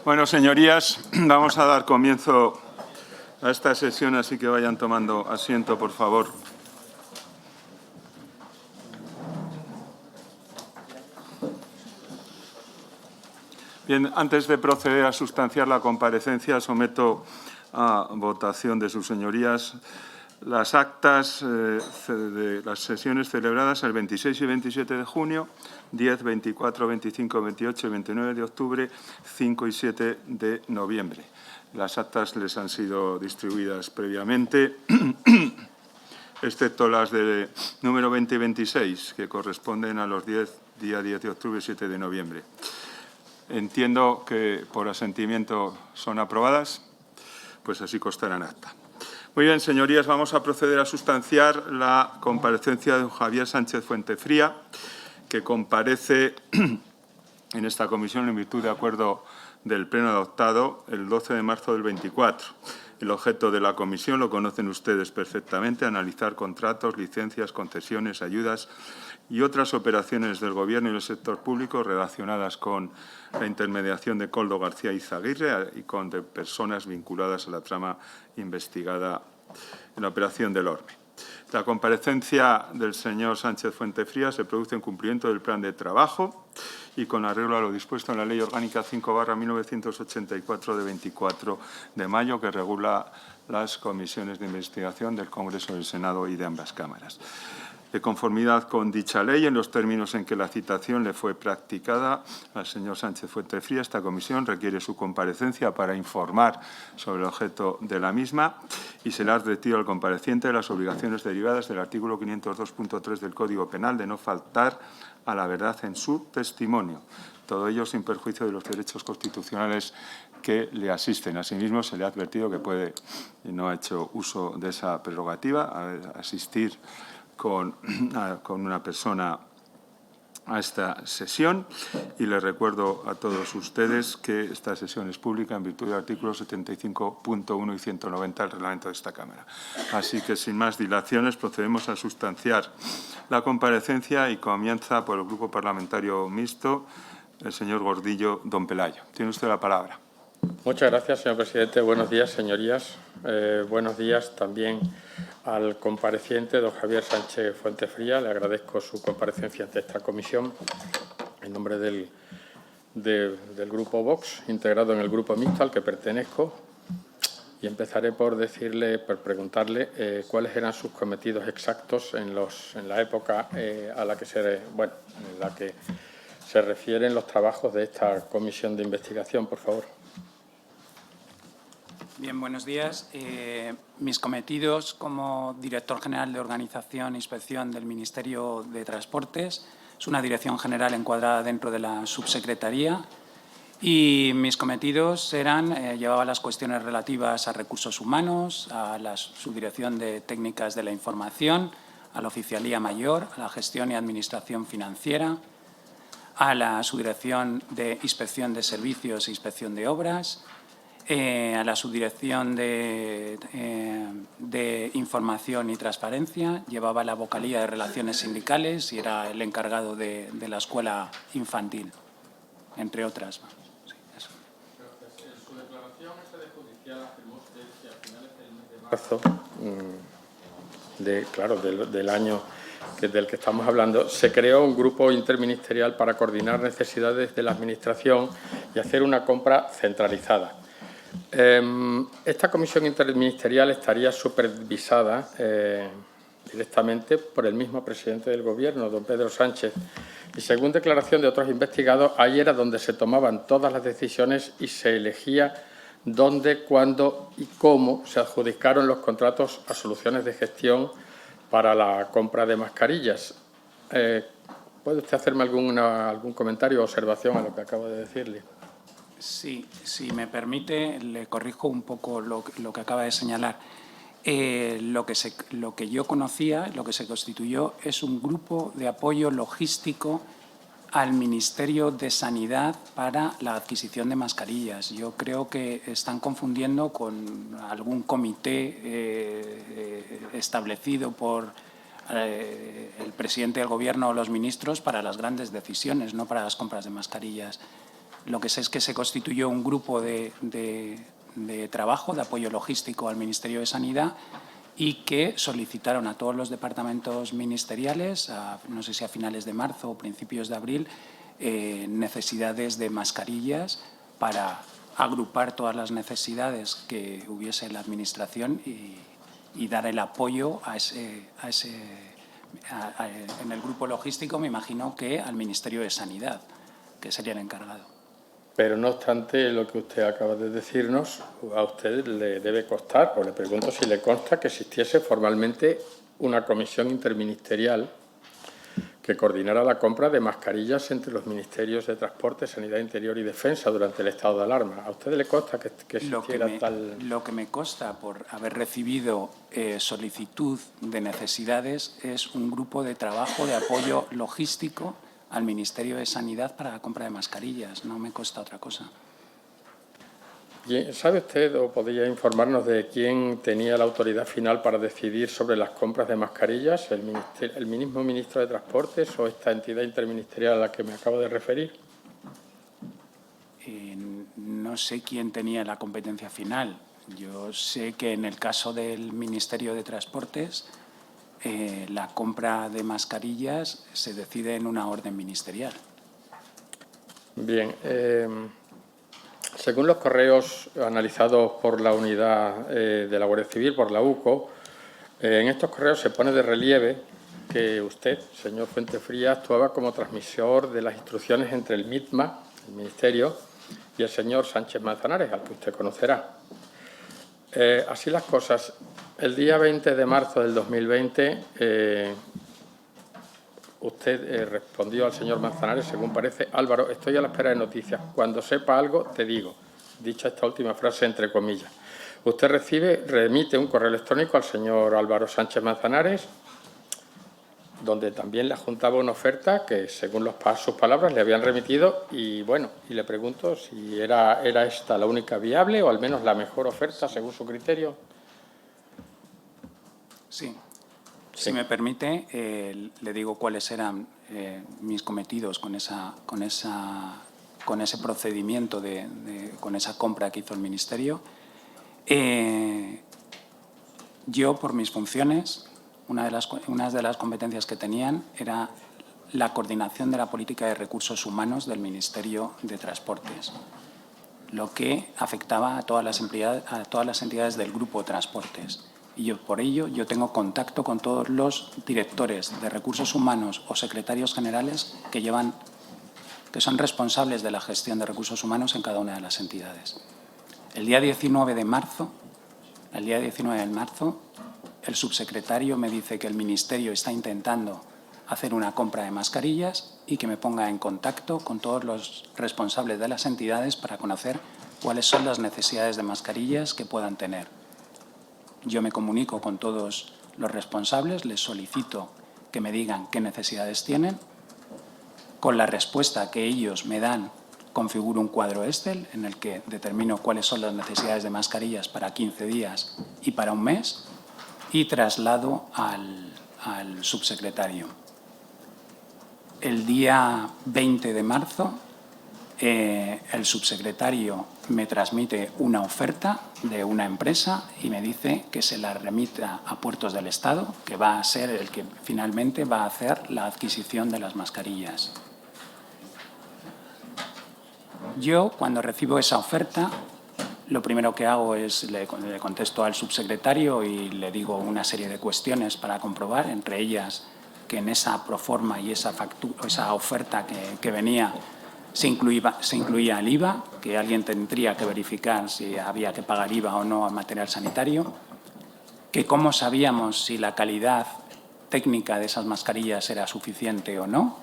Bueno, señorías, vamos a dar comienzo a esta sesión, así que vayan tomando asiento, por favor. Bien, antes de proceder a sustanciar la comparecencia, someto a votación de sus señorías las actas de las sesiones celebradas el 26 y 27 de junio, 10, 24, 25, 28 y 29 de octubre, 5 y 7 de noviembre. Las actas les han sido distribuidas previamente, excepto las de número 20 y 26, que corresponden a los día 10 de octubre y 7 de noviembre. Entiendo que por asentimiento son aprobadas, pues así constará en acta. Muy bien, señorías, vamos a proceder a sustanciar la comparecencia de don Javier Sánchez Fuentefría, que comparece en esta comisión en virtud de acuerdo del Pleno adoptado el 12 de marzo del 24. El objeto de la comisión lo conocen ustedes perfectamente: analizar contratos, licencias, concesiones, ayudas y otras operaciones del Gobierno y del sector público relacionadas con la intermediación de Koldo García Izaguirre y con personas vinculadas a la trama investigada en la operación del Orbe. La comparecencia del señor Sánchez Fuentefría se produce en cumplimiento del plan de trabajo y con arreglo a lo dispuesto en la Ley Orgánica 5/1984 de 24 de mayo, que regula las comisiones de investigación del Congreso, del Senado y de ambas cámaras. De conformidad con dicha ley, en los términos en que la citación le fue practicada al señor Sánchez Fuentefría, esta comisión requiere su comparecencia para informar sobre el objeto de la misma y se le ha advertido al compareciente de las obligaciones derivadas del artículo 502.3 del Código Penal de no faltar a la verdad en su testimonio. Todo ello sin perjuicio de los derechos constitucionales que le asisten. Asimismo, se le ha advertido que puede, y no ha hecho uso de esa prerrogativa, asistir con una persona a esta sesión, y les recuerdo a todos ustedes que esta sesión es pública en virtud del artículo 75.1 y 190 del reglamento de esta Cámara. Así que, sin más dilaciones, procedemos a sustanciar la comparecencia y comienza por el Grupo Parlamentario Mixto el señor Gordillo, don Pelayo. Tiene usted la palabra. Muchas gracias, señor presidente. Buenos días, señorías. Buenos días también al compareciente, don Javier Sánchez Fuentefría. Le agradezco su comparecencia ante esta comisión en nombre del Grupo Vox, integrado en el Grupo Mixto al que pertenezco. Y empezaré por preguntarle cuáles eran sus cometidos exactos en la época a la que se refieren los trabajos de esta comisión de investigación, por favor. Bien, buenos días. Mis cometidos como director general de Organización e Inspección del Ministerio de Transportes, es una dirección general encuadrada dentro de la subsecretaría, y mis cometidos llevaba las cuestiones relativas a recursos humanos, a la subdirección de técnicas de la información, a la oficialía mayor, a la gestión y administración financiera, a la subdirección de inspección de servicios e inspección de obras, a la subdirección de información y transparencia, llevaba la vocalía de relaciones sindicales y era el encargado de la escuela infantil, entre otras. Sí, eso. En su declaración sede judicial afirmó usted que a finales del mes de marzo del año del que estamos hablando, se creó un grupo interministerial para coordinar necesidades de la Administración y hacer una compra centralizada. Esta comisión interministerial estaría supervisada directamente por el mismo presidente del Gobierno, don Pedro Sánchez, y según declaración de otros investigados, ahí era donde se tomaban todas las decisiones y se elegía dónde, cuándo y cómo se adjudicaron los contratos a soluciones de gestión para la compra de mascarillas. ¿Puede usted hacerme algún comentario o observación a lo que acabo de decirle? Sí, si me permite, le corrijo un poco lo que acaba de señalar. Lo que yo conocía, lo que se constituyó, es un grupo de apoyo logístico al Ministerio de Sanidad para la adquisición de mascarillas. Yo creo que están confundiendo con algún comité establecido por el presidente del Gobierno o los ministros para las grandes decisiones, no para las compras de mascarillas. Lo que sé es que se constituyó un grupo de trabajo, de apoyo logístico al Ministerio de Sanidad, y que solicitaron a todos los departamentos ministeriales, no sé si a finales de marzo o principios de abril, necesidades de mascarillas para agrupar todas las necesidades que hubiese en la Administración y dar el apoyo en el grupo logístico, me imagino que al Ministerio de Sanidad, que sería el encargado. Pero, no obstante, lo que usted acaba de decirnos, a usted le debe constar, o le pregunto si le consta, que existiese formalmente una comisión interministerial que coordinara la compra de mascarillas entre los ministerios de Transporte, Sanidad Interior y Defensa durante el estado de alarma. ¿A usted le consta que existiera tal...? Lo que me consta, por haber recibido solicitud de necesidades, es un grupo de trabajo de apoyo logístico al Ministerio de Sanidad para la compra de mascarillas. No me consta otra cosa. ¿Sabe usted o podría informarnos de quién tenía la autoridad final para decidir sobre las compras de mascarillas? ¿El mismo ministro de Transportes o esta entidad interministerial a la que me acabo de referir? No sé quién tenía la competencia final. Yo sé que en el caso del Ministerio de Transportes, la compra de mascarillas se decide en una orden ministerial. Bien. Según los correos analizados por la unidad de la Guardia Civil, por la UCO, en estos correos se pone de relieve que usted, señor Fuentefría, actuaba como transmisor de las instrucciones entre el MITMA, el Ministerio, y el señor Sánchez Manzanares, al que usted conocerá. Así las cosas, el día 20 de marzo del 2020, usted respondió al señor Manzanares, según parece: Álvaro, estoy a la espera de noticias. Cuando sepa algo, te digo. Dicha esta última frase entre comillas. Usted remite un correo electrónico al señor Álvaro Sánchez Manzanares, donde también le adjuntaba una oferta que, según sus palabras, le habían remitido. Y bueno, y le pregunto si era esta la única viable o al menos la mejor oferta, según su criterio. Sí. Si me permite, le digo cuáles eran mis cometidos con ese procedimiento, con esa compra que hizo el Ministerio. Yo, por mis funciones, una de las competencias que tenían era la coordinación de la política de recursos humanos del Ministerio de Transportes, lo que afectaba a todas las entidades del grupo de transportes. Y por ello yo tengo contacto con todos los directores de recursos humanos o secretarios generales que son responsables de la gestión de recursos humanos en cada una de las entidades. El día 19 de marzo, el subsecretario me dice que el Ministerio está intentando hacer una compra de mascarillas y que me ponga en contacto con todos los responsables de las entidades para conocer cuáles son las necesidades de mascarillas que puedan tener. Yo me comunico con todos los responsables, les solicito que me digan qué necesidades tienen. Con la respuesta que ellos me dan, configuro un cuadro Excel en el que determino cuáles son las necesidades de mascarillas para 15 días y para un mes y traslado al subsecretario. El día 20 de marzo, el subsecretario me transmite una oferta de una empresa y me dice que se la remita a Puertos del Estado, que va a ser el que finalmente va a hacer la adquisición de las mascarillas. Yo, cuando recibo esa oferta, lo primero que hago es le contesto al subsecretario y le digo una serie de cuestiones para comprobar, entre ellas que en esa proforma y esa oferta que venía se incluía el IVA, que alguien tendría que verificar si había que pagar IVA o no al material sanitario, que cómo sabíamos si la calidad técnica de esas mascarillas era suficiente o no,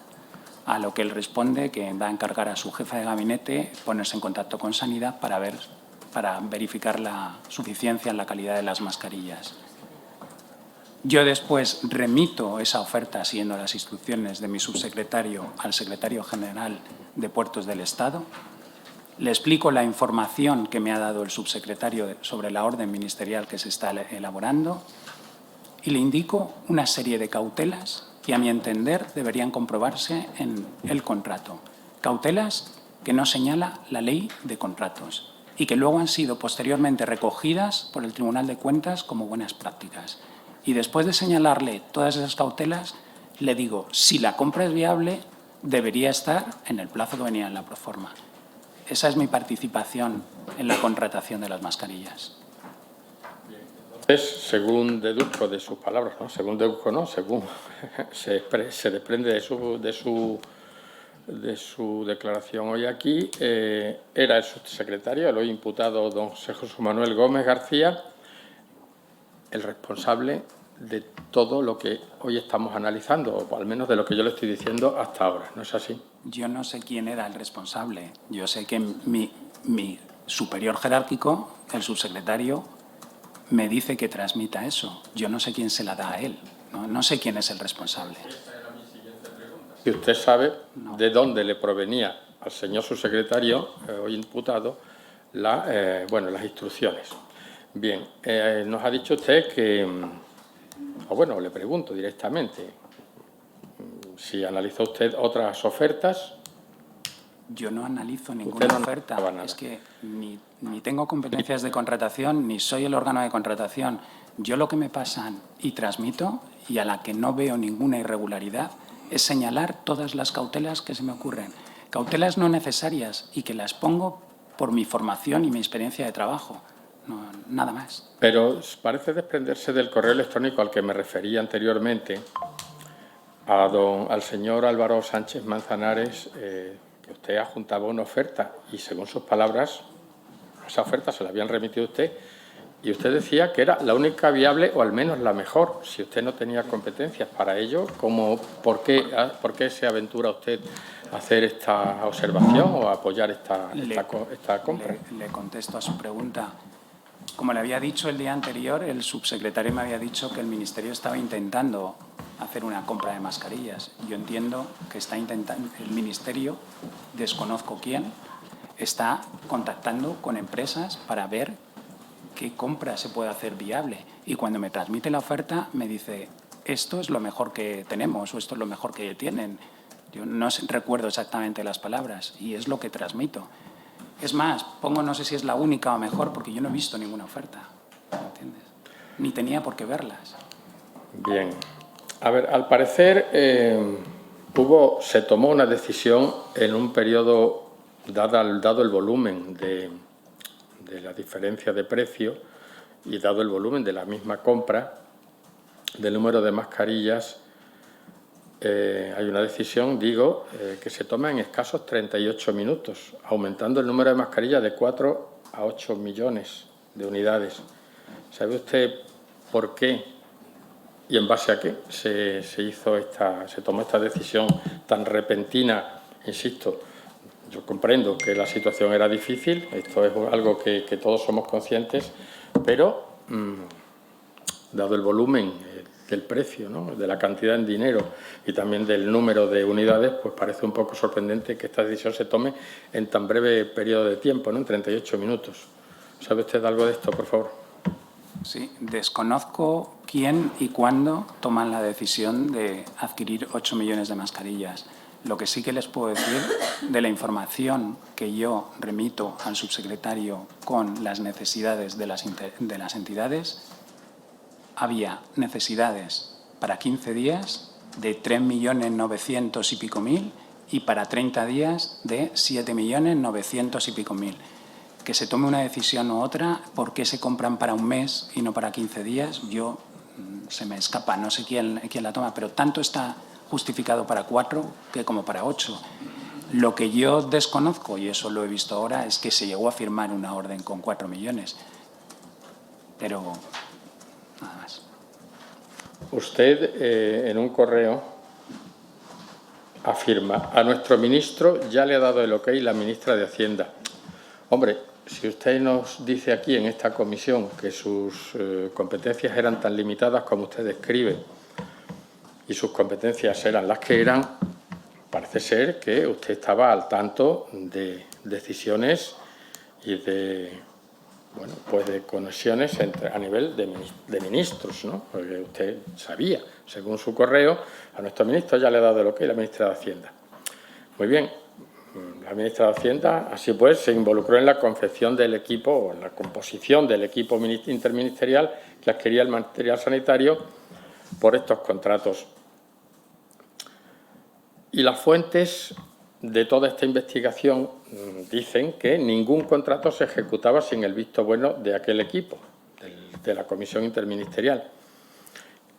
a lo que él responde que va a encargar a su jefe de gabinete ponerse en contacto con Sanidad para verificar la suficiencia en la calidad de las mascarillas. Yo después remito esa oferta, siguiendo las instrucciones de mi subsecretario, al secretario general de Puertos del Estado. Le explico la información que me ha dado el subsecretario sobre la orden ministerial que se está elaborando y le indico una serie de cautelas que, a mi entender, deberían comprobarse en el contrato. Cautelas que no señala la ley de contratos y que luego han sido posteriormente recogidas por el Tribunal de Cuentas como buenas prácticas. Y después de señalarle todas esas cautelas, le digo, si la compra es viable, debería estar en el plazo que venía en la proforma. Esa es mi participación en la contratación de las mascarillas. Entonces, según deduzco de sus palabras, ¿no? Según deduzco, no, según se desprende de su declaración hoy aquí, era el subsecretario, el hoy imputado don José Manuel Gómez García, el responsable de todo lo que hoy estamos analizando, o al menos de lo que yo le estoy diciendo hasta ahora. ¿No es así? Yo no sé quién era el responsable. Yo sé que mi superior jerárquico, el subsecretario, me dice que transmita eso. Yo no sé quién se la da a él. No sé quién es el responsable. Si usted sabe de dónde le provenía al señor subsecretario, hoy imputado, las instrucciones. Bien, nos ha dicho usted que, o bueno, le pregunto directamente, si analizó usted otras ofertas. Yo no analizo ninguna oferta. Es que ni tengo competencias de contratación, ni soy el órgano de contratación. Yo lo que me pasan y transmito, y a la que no veo ninguna irregularidad, es señalar todas las cautelas que se me ocurren. Cautelas no necesarias y que las pongo por mi formación y mi experiencia de trabajo. No, nada más. Pero parece desprenderse del correo electrónico al que me refería anteriormente, al señor Álvaro Sánchez Manzanares, que usted adjuntaba una oferta y, según sus palabras, esa oferta se la habían remitido a usted y usted decía que era la única viable o al menos la mejor. Si usted no tenía competencias para ello, ¿por qué se aventura usted a hacer esta observación o a apoyar esta compra? Le contesto a su pregunta. Como le había dicho el día anterior, el subsecretario me había dicho que el Ministerio estaba intentando hacer una compra de mascarillas. Yo entiendo que está intentando, el Ministerio, desconozco quién, está contactando con empresas para ver qué compra se puede hacer viable. Y cuando me transmite la oferta, me dice, esto es lo mejor que tenemos o esto es lo mejor que tienen. Yo no recuerdo exactamente las palabras y es lo que transmito. Es más, no sé si es la única o mejor, porque yo no he visto ninguna oferta, ¿me entiendes? Ni tenía por qué verlas. Bien. A ver, al parecer se tomó una decisión en un periodo, dado el volumen de la diferencia de precio y dado el volumen de la misma compra, del número de mascarillas, hay una decisión, que se toma en escasos 38 minutos, aumentando el número de mascarillas de 4 a 8 millones de unidades. ¿Sabe usted por qué y en base a qué se tomó esta decisión tan repentina? Insisto, yo comprendo que la situación era difícil, esto es algo que todos somos conscientes, pero dado el volumen del precio, ¿no?, de la cantidad en dinero y también del número de unidades, pues parece un poco sorprendente que esta decisión se tome en tan breve periodo de tiempo, ¿no?, en 38 minutos. ¿Sabe usted algo de esto, por favor? Sí, desconozco quién y cuándo toman la decisión de adquirir 8 millones de mascarillas. Lo que sí que les puedo decir, de la información que yo remito al subsecretario con las necesidades de las entidades, había necesidades para 15 días de 3.900.000 y pico y para 30 días de 7.900.000 y pico. Que se tome una decisión u otra, ¿por qué se compran para un mes y no para 15 días? Se me escapa, no sé quién la toma, pero tanto está justificado para 4 como para 8. Lo que yo desconozco, y eso lo he visto ahora, es que se llegó a firmar una orden con 4 millones. Pero nada más. Usted, en un correo, afirma, a nuestro ministro ya le ha dado el ok la ministra de Hacienda. Hombre, si usted nos dice aquí en esta comisión que sus competencias eran tan limitadas como usted describe y sus competencias eran las que eran, parece ser que usted estaba al tanto de decisiones y de conexiones a nivel de ministros, ¿no? Porque usted sabía, según su correo, a nuestro ministro ya le ha dado el ok la ministra de Hacienda. Muy bien, La ministra de Hacienda, así pues, se involucró en la confección del equipo o en la composición del equipo interministerial que adquiría el material sanitario por estos contratos. Y las fuentes de toda esta investigación dicen que ningún contrato se ejecutaba sin el visto bueno de aquel equipo, de la Comisión Interministerial.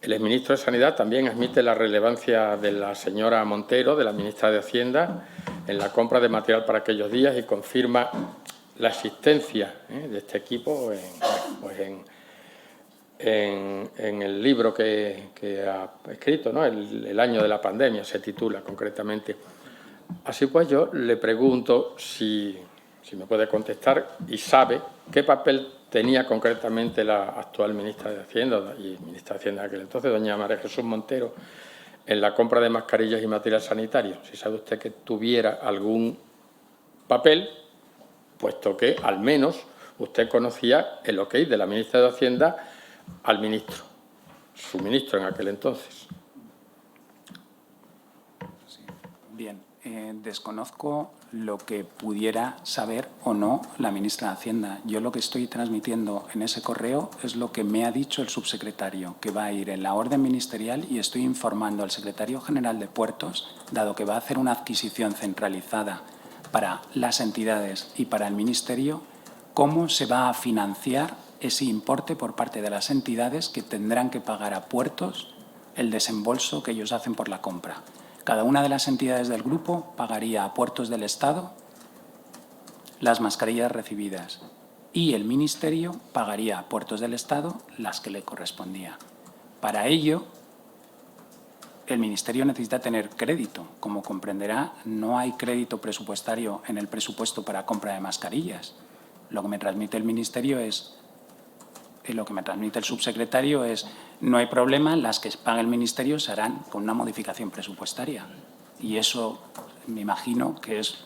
El exministro de Sanidad también admite la relevancia de la señora Montero, de la ministra de Hacienda, en la compra de material para aquellos días y confirma la existencia de este equipo en el libro que ha escrito, ¿no? El año de la pandemia se titula concretamente. Así pues, yo le pregunto si me puede contestar y sabe qué papel tenía concretamente la actual ministra de Hacienda y ministra de Hacienda de aquel entonces, doña María Jesús Montero, en la compra de mascarillas y material sanitario. Si sabe usted que tuviera algún papel, puesto que al menos usted conocía el ok de la ministra de Hacienda al ministro, su ministro en aquel entonces. Bien, desconozco lo que pudiera saber o no la ministra de Hacienda. Yo lo que estoy transmitiendo en ese correo es lo que me ha dicho el subsecretario, que va a ir en la orden ministerial, y estoy informando al secretario general de Puertos, dado que va a hacer una adquisición centralizada para las entidades y para el Ministerio, cómo se va a financiar ese importe por parte de las entidades que tendrán que pagar a Puertos el desembolso que ellos hacen por la compra. Cada una de las entidades del grupo pagaría a Puertos del Estado las mascarillas recibidas y el Ministerio pagaría a Puertos del Estado las que le correspondía. Para ello, el Ministerio necesita tener crédito. Como comprenderá, no hay crédito presupuestario en el presupuesto para compra de mascarillas. Lo que me transmite el Ministerio es, lo que me transmite el subsecretario es: no hay problema, las que pague el Ministerio se harán con una modificación presupuestaria. Y eso me imagino que es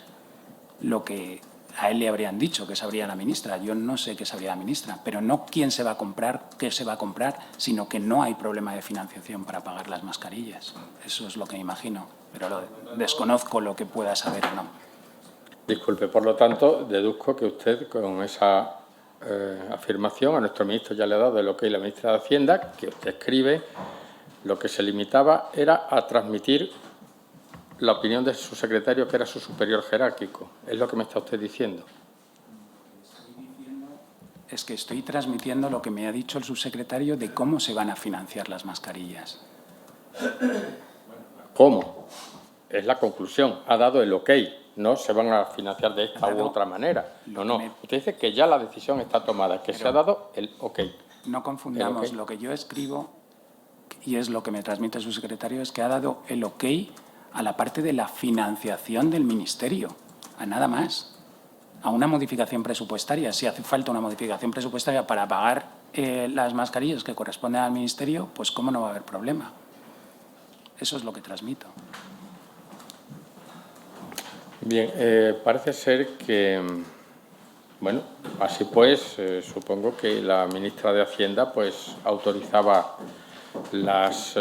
lo que a él le habrían dicho, que sabría la ministra. Yo no sé qué sabría la ministra, pero no quién se va a comprar, qué se va a comprar, sino que no hay problema de financiación para pagar las mascarillas. Eso es lo que me imagino, pero desconozco lo que pueda saber o no. Disculpe, por lo tanto, deduzco que usted con esa afirmación a nuestro ministro ya le ha dado el ok la ministra de Hacienda, que usted escribe, lo que se limitaba era a transmitir la opinión de su secretario, que era su superior jerárquico. ¿Es lo que me está usted diciendo? Es que estoy transmitiendo lo que me ha dicho el subsecretario de cómo se van a financiar las mascarillas. ¿Cómo? Es la conclusión. Ha dado el ok. No se van a financiar de esta u otra manera. No. Usted dice que ya la decisión está tomada, que se ha dado el ok. No confundamos. El okay. Lo que yo escribo, y es lo que me transmite su secretario, es que ha dado el ok a la parte de la financiación del Ministerio, a nada más, a una modificación presupuestaria. Si hace falta una modificación presupuestaria para pagar las mascarillas que corresponden al Ministerio, pues cómo no va a haber problema. Eso es lo que transmito. Bien, parece ser que, bueno, así pues, supongo que la ministra de Hacienda pues autorizaba las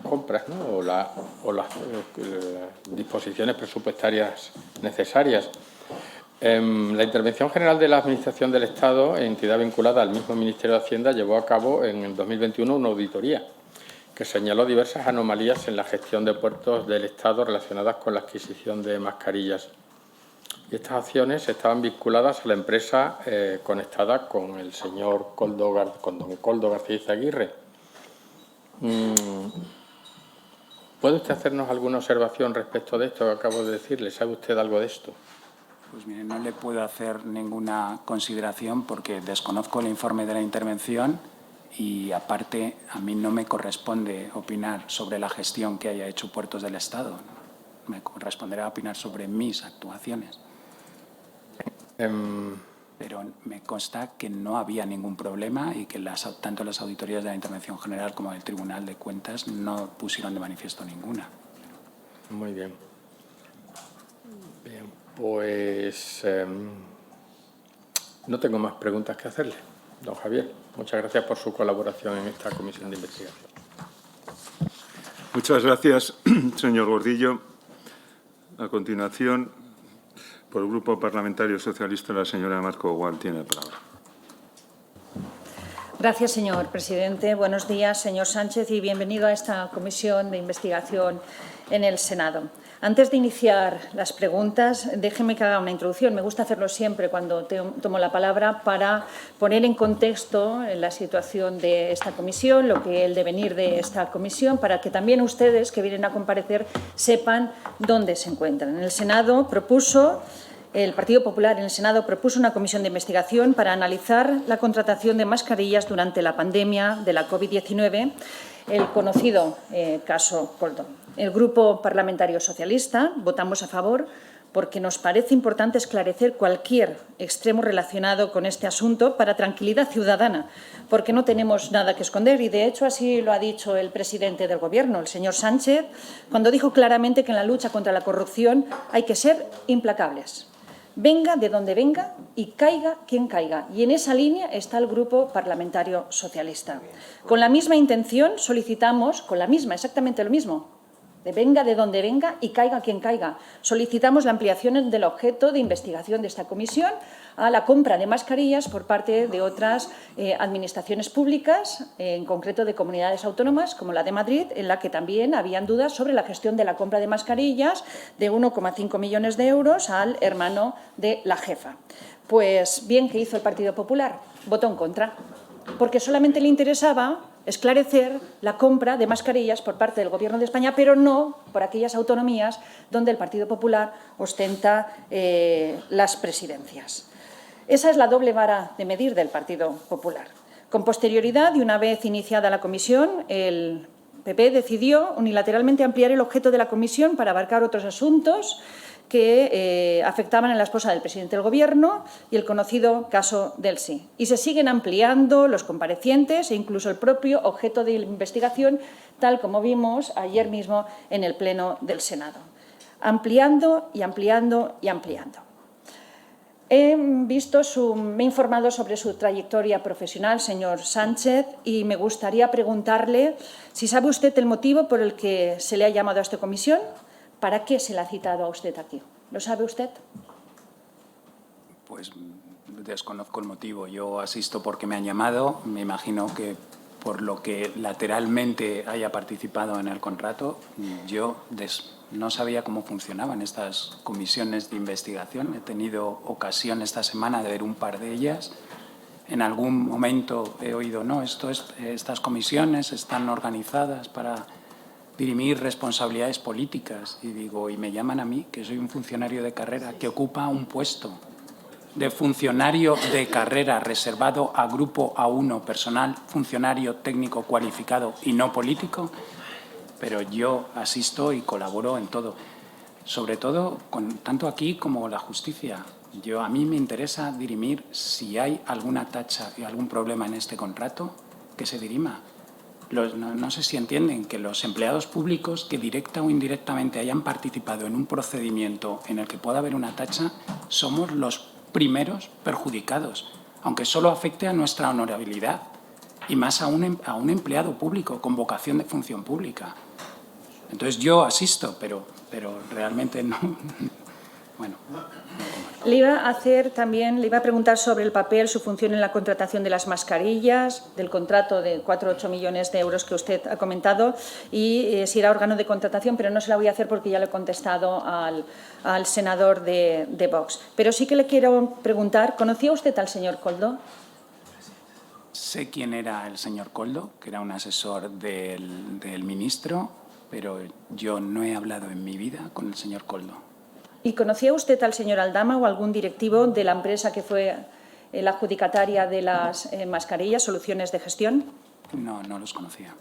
compras, ¿no? o las disposiciones presupuestarias necesarias. La Intervención General de la Administración del Estado, entidad vinculada al mismo Ministerio de Hacienda, llevó a cabo en el 2021 una auditoría que señaló diversas anomalías en la gestión de puertos del Estado relacionadas con la adquisición de mascarillas. Y estas acciones estaban vinculadas a la empresa conectada con el señor con don Coldo García Izaguirre. ¿Puede usted hacernos alguna observación respecto de esto que acabo de decirle? ¿Sabe usted algo de esto? Pues mire, no le puedo hacer ninguna consideración porque desconozco el informe de la intervención y, aparte, a mí no me corresponde opinar sobre la gestión que haya hecho Puertos del Estado. Me corresponderá opinar sobre mis actuaciones. Pero me consta que no había ningún problema y que tanto las auditorías de la Intervención General como del Tribunal de Cuentas no pusieron de manifiesto ninguna. Muy bien. Bien, pues no tengo más preguntas que hacerle, don Javier. Muchas gracias por su colaboración en esta comisión de investigación. Muchas gracias, señor Gordillo. A continuación, por el Grupo Parlamentario Socialista, la señora Marco Gual tiene la palabra. Gracias, señor presidente. Buenos días, señor Sánchez, y bienvenido a esta comisión de investigación en el Senado. Antes de iniciar las preguntas, déjeme que haga una introducción. Me gusta hacerlo siempre cuando tomo la palabra para poner en contexto la situación de esta comisión, lo que el devenir de esta comisión, para que también ustedes que vienen a comparecer sepan dónde se encuentran. El Partido Popular en el Senado propuso una comisión de investigación para analizar la contratación de mascarillas durante la pandemia de la COVID-19, el conocido caso Koldo. El Grupo Parlamentario Socialista votamos a favor porque nos parece importante esclarecer cualquier extremo relacionado con este asunto para tranquilidad ciudadana, porque no tenemos nada que esconder y, de hecho, así lo ha dicho el presidente del Gobierno, el señor Sánchez, cuando dijo claramente que en la lucha contra la corrupción hay que ser implacables. Venga de donde venga y caiga quien caiga. Y en esa línea está el Grupo Parlamentario Socialista. Con la misma intención solicitamos, exactamente lo mismo, venga de donde venga y caiga quien caiga. Solicitamos la ampliación del objeto de investigación de esta comisión a la compra de mascarillas por parte de otras administraciones públicas, en concreto de comunidades autónomas como la de Madrid, en la que también habían dudas sobre la gestión de la compra de mascarillas de 1,5 millones de euros al hermano de la jefa. Pues bien, ¿qué hizo el Partido Popular? Votó en contra, porque solamente le interesaba esclarecer la compra de mascarillas por parte del Gobierno de España, pero no por aquellas autonomías donde el Partido Popular ostenta las presidencias. Esa es la doble vara de medir del Partido Popular. Con posterioridad y una vez iniciada la comisión, el PP decidió unilateralmente ampliar el objeto de la comisión para abarcar otros asuntos que afectaban a la esposa del presidente del Gobierno y el conocido caso del sí. Y se siguen ampliando los comparecientes e incluso el propio objeto de investigación, tal como vimos ayer mismo en el Pleno del Senado. Ampliando y ampliando y ampliando. Me he informado sobre su trayectoria profesional, señor Sánchez, y me gustaría preguntarle si sabe usted el motivo por el que se le ha llamado a esta comisión. ¿Para qué se le ha citado a usted aquí? ¿Lo sabe usted? Pues desconozco el motivo. Yo asisto porque me han llamado. Me imagino que por lo que lateralmente haya participado en el contrato. Yo no sabía cómo funcionaban estas comisiones de investigación. He tenido ocasión esta semana de ver un par de ellas. En algún momento he oído, no, estas comisiones están organizadas para dirimir responsabilidades políticas. Y digo, y me llaman a mí, que soy un funcionario de carrera, que ocupa un puesto de funcionario de carrera reservado a grupo A1 personal, funcionario técnico cualificado y no político, pero yo asisto y colaboro en todo, sobre todo tanto aquí como la justicia. A mí me interesa dirimir si hay alguna tacha y algún problema en este contrato, que se dirima. No sé si entienden que los empleados públicos que directa o indirectamente hayan participado en un procedimiento en el que pueda haber una tacha, somos los primeros perjudicados, aunque solo afecte a nuestra honorabilidad y más a un empleado público con vocación de función pública. Entonces yo asisto, pero realmente no. Bueno. Le iba a preguntar sobre el papel, su función en la contratación de las mascarillas, del contrato de 4 o 8 millones de euros que usted ha comentado y si era órgano de contratación, pero no se la voy a hacer porque ya le he contestado al senador de Vox. Pero sí que le quiero preguntar, ¿conocía usted al señor Koldo? Sé quién era el señor Koldo, que era un asesor del ministro, pero yo no he hablado en mi vida con el señor Koldo. ¿Y conocía usted al señor Aldama o algún directivo de la empresa que fue la adjudicataria de las mascarillas, Soluciones de Gestión? No, no los conocía.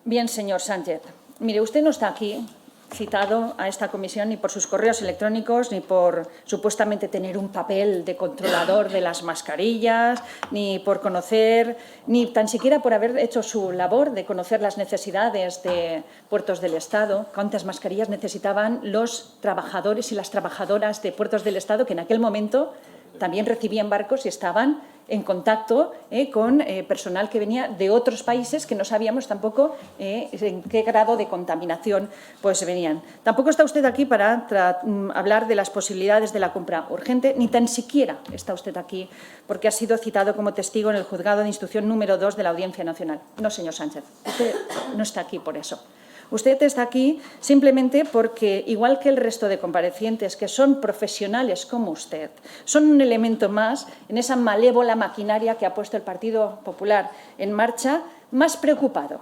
Bien, señor Sánchez. Mire, usted no está aquí citado a esta comisión ni por sus correos electrónicos, ni por supuestamente tener un papel de controlador de las mascarillas, ni por conocer, ni tan siquiera por haber hecho su labor de conocer las necesidades de Puertos del Estado, cuántas mascarillas necesitaban los trabajadores y las trabajadoras de Puertos del Estado, que en aquel momento también recibían barcos y estaban en contacto con personal que venía de otros países que no sabíamos tampoco en qué grado de contaminación pues venían. Tampoco está usted aquí para hablar de las posibilidades de la compra urgente, ni tan siquiera está usted aquí porque ha sido citado como testigo en el juzgado de instrucción número 2 de la Audiencia Nacional. No, señor Sánchez, usted no está aquí por eso. Usted está aquí simplemente porque, igual que el resto de comparecientes, que son profesionales como usted, son un elemento más en esa malévola maquinaria que ha puesto el Partido Popular en marcha, más preocupado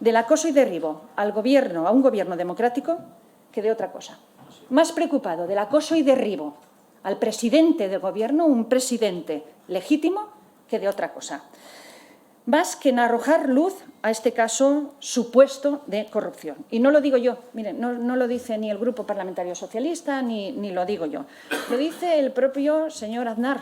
del acoso y derribo al Gobierno, a un Gobierno democrático, que de otra cosa. Más preocupado del acoso y derribo al presidente del Gobierno, un presidente legítimo, que de otra cosa. Más que en arrojar luz a este caso supuesto de corrupción. Y no lo digo yo, miren, no lo dice ni el Grupo Parlamentario Socialista, ni lo digo yo. Lo dice el propio señor Aznar,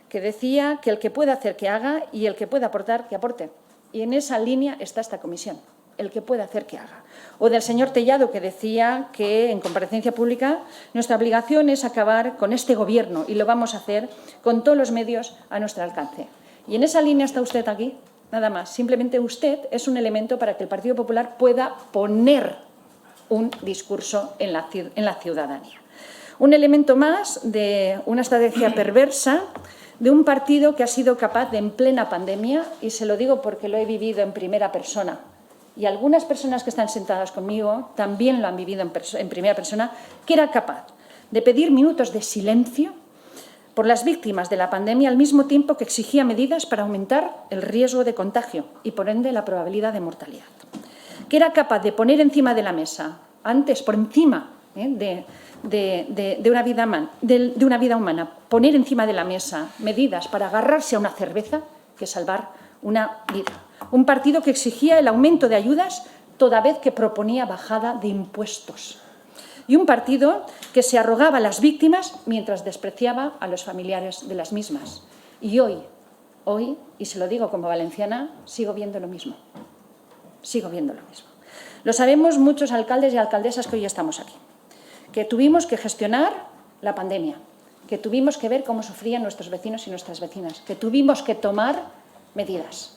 que decía que el que pueda hacer que haga y el que pueda aportar que aporte. Y en esa línea está esta comisión, el que pueda hacer que haga. O del señor Tellado, que decía que en comparecencia pública nuestra obligación es acabar con este Gobierno y lo vamos a hacer con todos los medios a nuestro alcance. Y en esa línea está usted aquí. Nada más. Simplemente usted es un elemento para que el Partido Popular pueda poner un discurso en la ciudadanía. Un elemento más de una estrategia perversa de un partido que ha sido capaz de, en plena pandemia, y se lo digo porque lo he vivido en primera persona, y algunas personas que están sentadas conmigo también lo han vivido en primera persona, que era capaz de pedir minutos de silencio por las víctimas de la pandemia al mismo tiempo que exigía medidas para aumentar el riesgo de contagio y, por ende, la probabilidad de mortalidad. Que era capaz de poner encima de la mesa, antes por encima de una vida humana, poner encima de la mesa medidas para agarrarse a una cerveza que salvar una vida. Un partido que exigía el aumento de ayudas toda vez que proponía bajada de impuestos. Y un partido que se arrogaba a las víctimas mientras despreciaba a los familiares de las mismas. Y hoy, y se lo digo como valenciana, sigo viendo lo mismo. Sigo viendo lo mismo. Lo sabemos muchos alcaldes y alcaldesas que hoy estamos aquí, que tuvimos que gestionar la pandemia, que tuvimos que ver cómo sufrían nuestros vecinos y nuestras vecinas, que tuvimos que tomar medidas,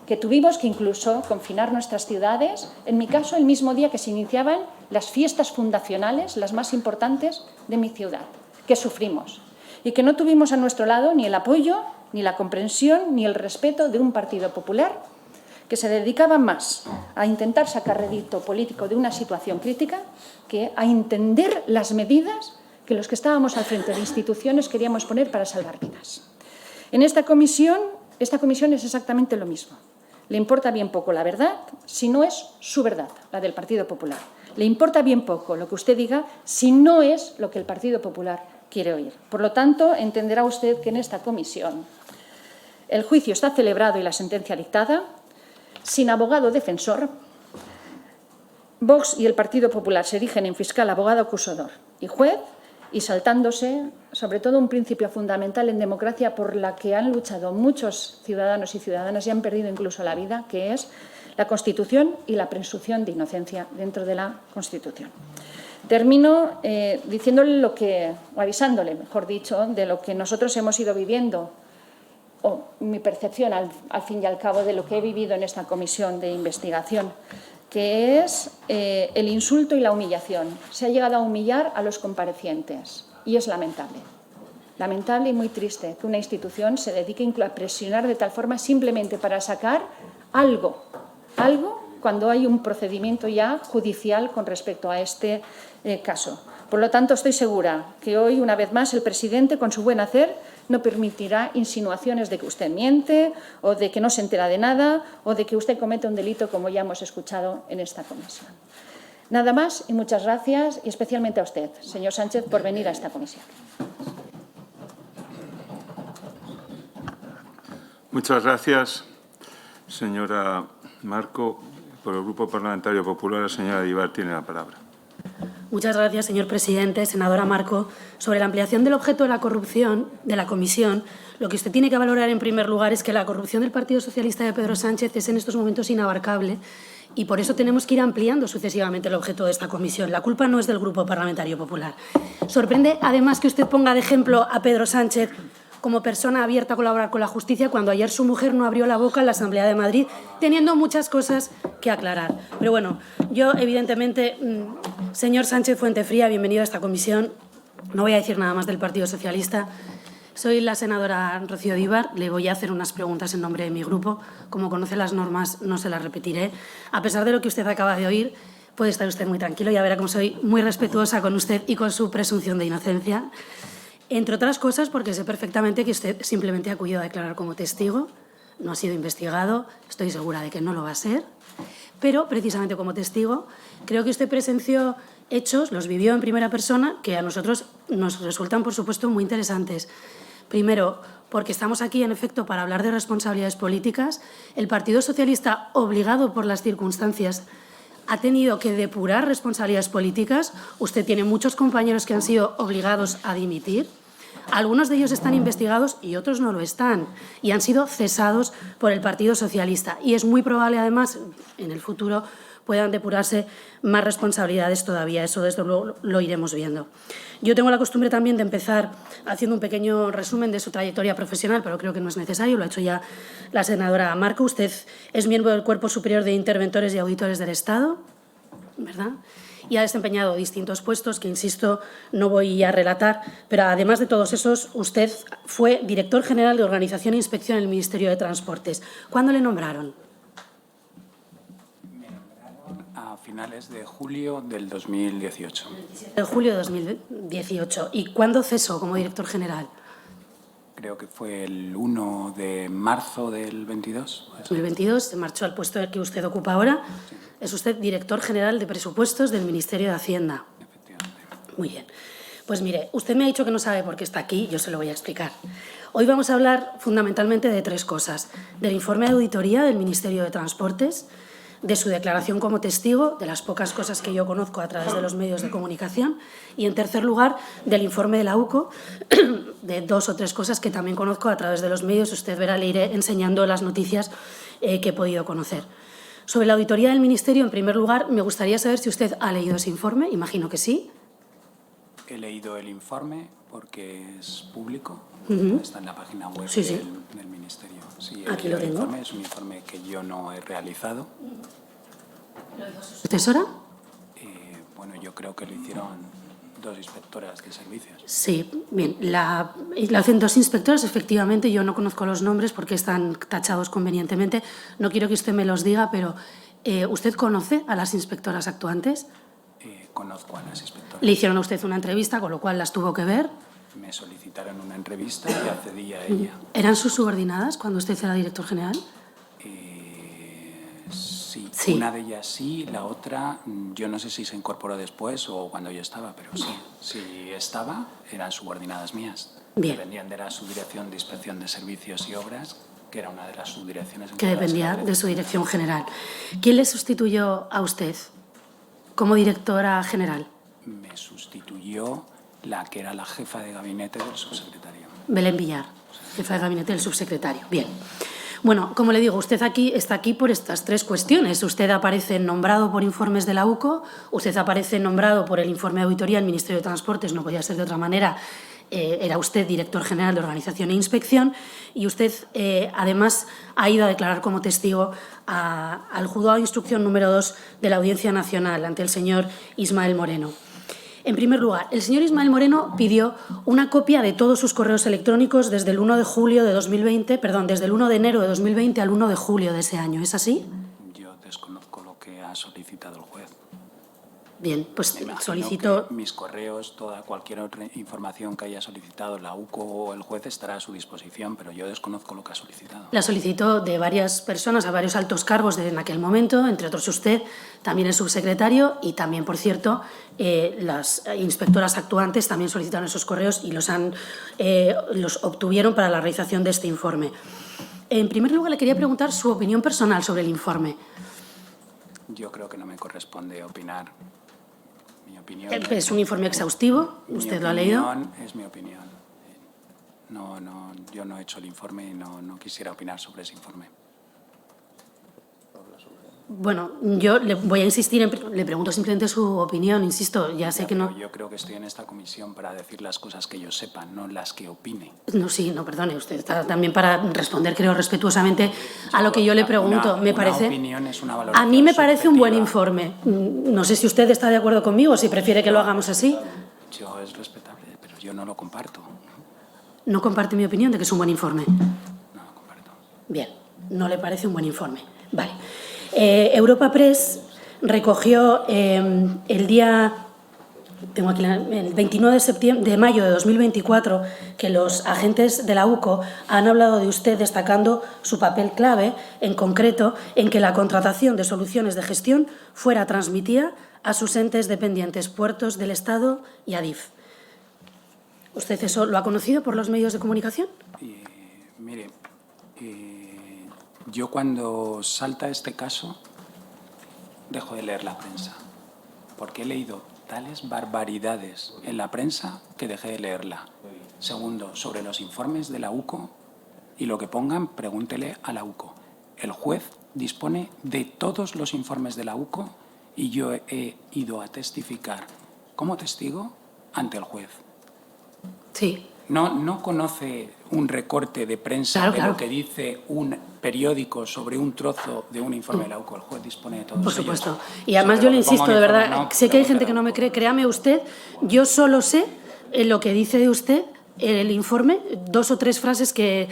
que tuvimos que incluso confinar nuestras ciudades, en mi caso el mismo día que se iniciaban las fiestas fundacionales, las más importantes de mi ciudad, que sufrimos y que no tuvimos a nuestro lado ni el apoyo, ni la comprensión, ni el respeto de un Partido Popular que se dedicaba más a intentar sacar rédito político de una situación crítica que a entender las medidas que los que estábamos al frente de instituciones queríamos poner para salvar vidas. En esta comisión es exactamente lo mismo. Le importa bien poco la verdad si no es su verdad, la del Partido Popular. Le importa bien poco lo que usted diga si no es lo que el Partido Popular quiere oír. Por lo tanto, entenderá usted que en esta comisión el juicio está celebrado y la sentencia dictada, sin abogado defensor. Vox y el Partido Popular se erigen en fiscal, abogado acusador y juez, y saltándose, sobre todo, un principio fundamental en democracia por la que han luchado muchos ciudadanos y ciudadanas y han perdido incluso la vida, que es la Constitución y la presunción de inocencia dentro de la Constitución. Termino diciéndole o avisándole, mejor dicho, de lo que nosotros hemos ido viviendo, o mi percepción al fin y al cabo de lo que he vivido en esta comisión de investigación, que es el insulto y la humillación. Se ha llegado a humillar a los comparecientes y es lamentable. Lamentable y muy triste que una institución se dedique incluso a presionar de tal forma simplemente para sacar algo cuando hay un procedimiento ya judicial con respecto a este caso. Por lo tanto, estoy segura que hoy, una vez más, el presidente, con su buen hacer, no permitirá insinuaciones de que usted miente o de que no se entera de nada o de que usted comete un delito, como ya hemos escuchado en esta comisión. Nada más y muchas gracias, y especialmente a usted, señor Sánchez, por venir a esta comisión. Muchas gracias, señora Marco. Por el Grupo Parlamentario Popular, la señora Aguilar tiene la palabra. Muchas gracias, señor presidente. Senadora Marco, sobre la ampliación del objeto de la corrupción de la comisión, lo que usted tiene que valorar en primer lugar es que la corrupción del Partido Socialista de Pedro Sánchez es en estos momentos inabarcable y por eso tenemos que ir ampliando sucesivamente el objeto de esta comisión. La culpa no es del Grupo Parlamentario Popular. Sorprende, además, que usted ponga de ejemplo a Pedro Sánchez como persona abierta a colaborar con la justicia cuando ayer su mujer no abrió la boca en la Asamblea de Madrid, teniendo muchas cosas que aclarar. Pero bueno, yo evidentemente, señor Sánchez Fuentefría, bienvenido a esta comisión. No voy a decir nada más del Partido Socialista. Soy la senadora Rocío Díbar. Le voy a hacer unas preguntas en nombre de mi grupo. Como conoce las normas, no se las repetiré. A pesar de lo que usted acaba de oír, puede estar usted muy tranquilo. Ya verá cómo soy muy respetuosa con usted y con su presunción de inocencia. Entre otras cosas, porque sé perfectamente que usted simplemente ha acudido a declarar como testigo. No ha sido investigado. Estoy segura de que no lo va a ser. Pero, precisamente como testigo, creo que usted presenció hechos, los vivió en primera persona, que a nosotros nos resultan, por supuesto, muy interesantes. Primero, porque estamos aquí, en efecto, para hablar de responsabilidades políticas. El Partido Socialista, obligado por las circunstancias, ha tenido que depurar responsabilidades políticas. Usted tiene muchos compañeros que han sido obligados a dimitir. Algunos de ellos están investigados y otros no lo están, y han sido cesados por el Partido Socialista. Y es muy probable, además, en el futuro puedan depurarse más responsabilidades todavía. Eso, desde luego, lo iremos viendo. Yo tengo la costumbre también de empezar haciendo un pequeño resumen de su trayectoria profesional, pero creo que no es necesario, lo ha hecho ya la senadora Marco. Usted es miembro del Cuerpo Superior de Interventores y Auditores del Estado, ¿verdad? Y ha desempeñado distintos puestos que, insisto, no voy a relatar, pero además de todos esos, usted fue director general de Organización e Inspección en el Ministerio de Transportes. ¿Cuándo le nombraron? A finales de julio del 2018. En julio de 2018. ¿Y cuándo cesó como director general? Creo que fue el 1 de marzo del 22. 2022 se marchó al puesto que usted ocupa ahora. Sí. Es usted director general de presupuestos del Ministerio de Hacienda. Efectivamente. Muy bien. Pues mire, usted me ha dicho que no sabe por qué está aquí, yo se lo voy a explicar. Hoy vamos a hablar fundamentalmente de tres cosas. Del informe de auditoría del Ministerio de Transportes, de su declaración como testigo, de las pocas cosas que yo conozco a través de los medios de comunicación, y, en tercer lugar, del informe de la UCO, de dos o tres cosas que también conozco a través de los medios. Usted verá, le iré enseñando las noticias que he podido conocer. Sobre la auditoría del Ministerio, en primer lugar, me gustaría saber si usted ha leído ese informe. Imagino que sí. He leído el informe porque es público, está en la página web del Ministerio. Sí, aquí lo tengo. Informe es un informe que yo no he realizado. ¿Lo hizo su sucesora? Bueno, yo creo que lo hicieron dos inspectoras de servicios. Sí, bien. La hacen dos inspectoras, efectivamente. Yo no conozco los nombres porque están tachados convenientemente. No quiero que usted me los diga, pero ¿usted conoce a las inspectoras actuantes? Conozco a las inspectoras. Le hicieron a usted una entrevista, con lo cual las tuvo que ver. Me solicitaron una entrevista y accedí a ella. ¿Eran sus subordinadas cuando usted era director general? Sí, una de ellas sí, la otra, yo no sé si se incorporó después o cuando yo estaba, pero sí, si estaba, eran subordinadas mías. Bien. Dependían de la Subdirección de Inspección de Servicios y Obras, que era una de las subdirecciones. Que dependía de su dirección general. ¿Quién le sustituyó a usted como directora general? Me sustituyó la que era la jefa de gabinete del subsecretario. Belén Villar, jefa de gabinete del subsecretario. Bien. Bueno, como le digo, usted está aquí por estas tres cuestiones. Usted aparece nombrado por informes de la UCO, usted aparece nombrado por el informe de auditoría del Ministerio de Transportes, no podía ser de otra manera. Era usted director general de Organización e Inspección, y usted, además, ha ido a declarar como testigo al juzgado de instrucción número 2 de la Audiencia Nacional ante el señor Ismael Moreno. En primer lugar, el señor Ismael Moreno pidió una copia de todos sus correos electrónicos desde el 1 de julio de 2020, perdón, desde el 1 de enero de 2020 al 1 de julio de ese año. ¿Es así? Yo desconozco lo que ha solicitado el juez. Bien, pues solicito mis correos, cualquier otra información que haya solicitado la UCO o el juez estará a su disposición, pero yo desconozco lo que ha solicitado. La solicitó de varias personas a varios altos cargos en aquel momento, entre otros usted, también el subsecretario, y también, por cierto, las inspectoras actuantes también solicitaron esos correos y los obtuvieron para la realización de este informe. En primer lugar, le quería preguntar su opinión personal sobre el informe. Yo creo que no me corresponde opinar. Mi opinión es un informe exhaustivo, ¿usted lo ha leído? Es mi opinión. Yo no he hecho el informe y no quisiera opinar sobre ese informe. Bueno, yo le voy a insistir, le pregunto simplemente su opinión, insisto, ya sé que no... Yo creo que estoy en esta comisión para decir las cosas que yo sepa, no las que opine. No, sí, no, perdone, usted está también para responder, creo, respetuosamente a lo que yo le pregunto. Me parece... Una opinión es una valoración A mí me parece un buen subjetiva. informe. No sé si usted está de acuerdo conmigo, si prefiere que lo hagamos así. Yo es respetable, pero yo no lo comparto. No comparte mi opinión de que es un buen informe. No lo comparto. Bien, no le parece un buen informe. Vale. Europa Press recogió el día, tengo aquí el 29 de mayo de 2024, que los agentes de la UCO han hablado de usted destacando su papel clave, en concreto, en que la contratación de soluciones de gestión fuera transmitida a sus entes dependientes, puertos del Estado y ADIF. ¿Usted eso lo ha conocido por los medios de comunicación? Mire, yo cuando salta este caso dejo de leer la prensa, porque he leído tales barbaridades en la prensa que dejé de leerla. Segundo, sobre los informes de la UCO y lo que pongan, pregúntele a la UCO. El juez dispone de todos los informes de la UCO y yo he ido a testificar como testigo ante el juez. Sí. No conoce un recorte de prensa de lo que dice un periódico sobre un trozo de un informe de la UCO. El juez dispone de todos Por ellos. supuesto. Y además yo le insisto, de verdad, sé que hay gente que no me cree, créame usted, yo solo sé lo que dice de usted el informe, 2 o 3 frases que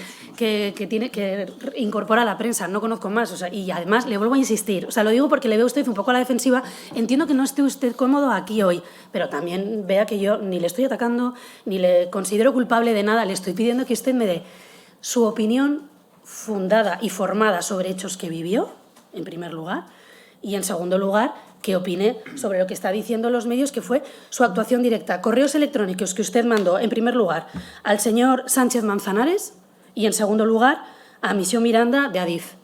tiene que incorpora la prensa, no conozco más, o sea, y además le vuelvo a insistir, o sea, lo digo porque le veo a usted un poco a la defensiva, entiendo que no esté usted cómodo aquí hoy, pero también vea que yo ni le estoy atacando, ni le considero culpable de nada, le estoy pidiendo que usted me dé su opinión fundada y formada sobre hechos que vivió, en primer lugar, y en segundo lugar, que opine sobre lo que está diciendo los medios, que fue su actuación directa. Correos electrónicos que usted mandó, en primer lugar, al señor Sánchez Manzanares y, en segundo lugar, a Misión Miranda de ADIF.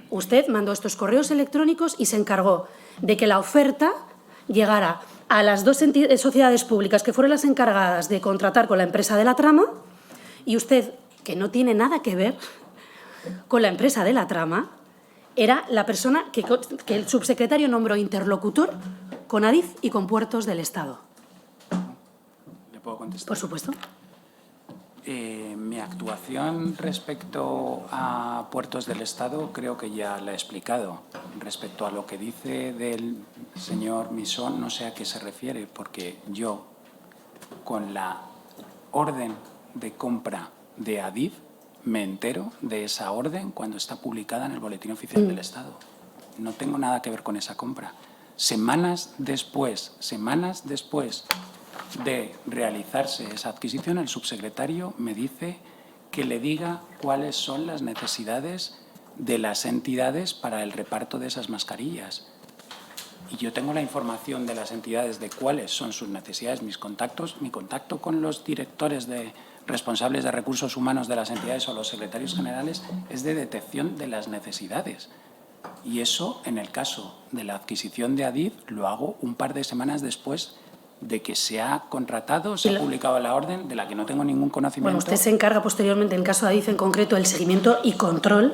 Usted mandó estos correos electrónicos y se encargó de que la oferta llegara a las 2 sociedades públicas que fueron las encargadas de contratar con la empresa de la trama, y usted, que no tiene nada que ver con la empresa de la trama, era la persona que el subsecretario nombró interlocutor con ADIF y con Puertos del Estado. ¿Le puedo contestar? Por supuesto. Mi actuación respecto a Puertos del Estado creo que ya la he explicado. Respecto a lo que dice del señor Misón, no sé a qué se refiere, porque yo, con la orden de compra de ADIF, me entero de esa orden cuando está publicada en el Boletín Oficial del Estado. No tengo nada que ver con esa compra. Semanas después de realizarse esa adquisición, el subsecretario me dice que le diga cuáles son las necesidades de las entidades para el reparto de esas mascarillas. Y yo tengo la información de las entidades de cuáles son sus necesidades, mi contacto con los directores responsables de recursos humanos de las entidades o los secretarios generales es de detección de las necesidades. Y eso, en el caso de la adquisición de ADIF, lo hago un par de semanas después de que se ha contratado, se ha publicado la orden, de la que no tengo ningún conocimiento. Bueno, usted se encarga posteriormente, en el caso de ADIF en concreto, del seguimiento y control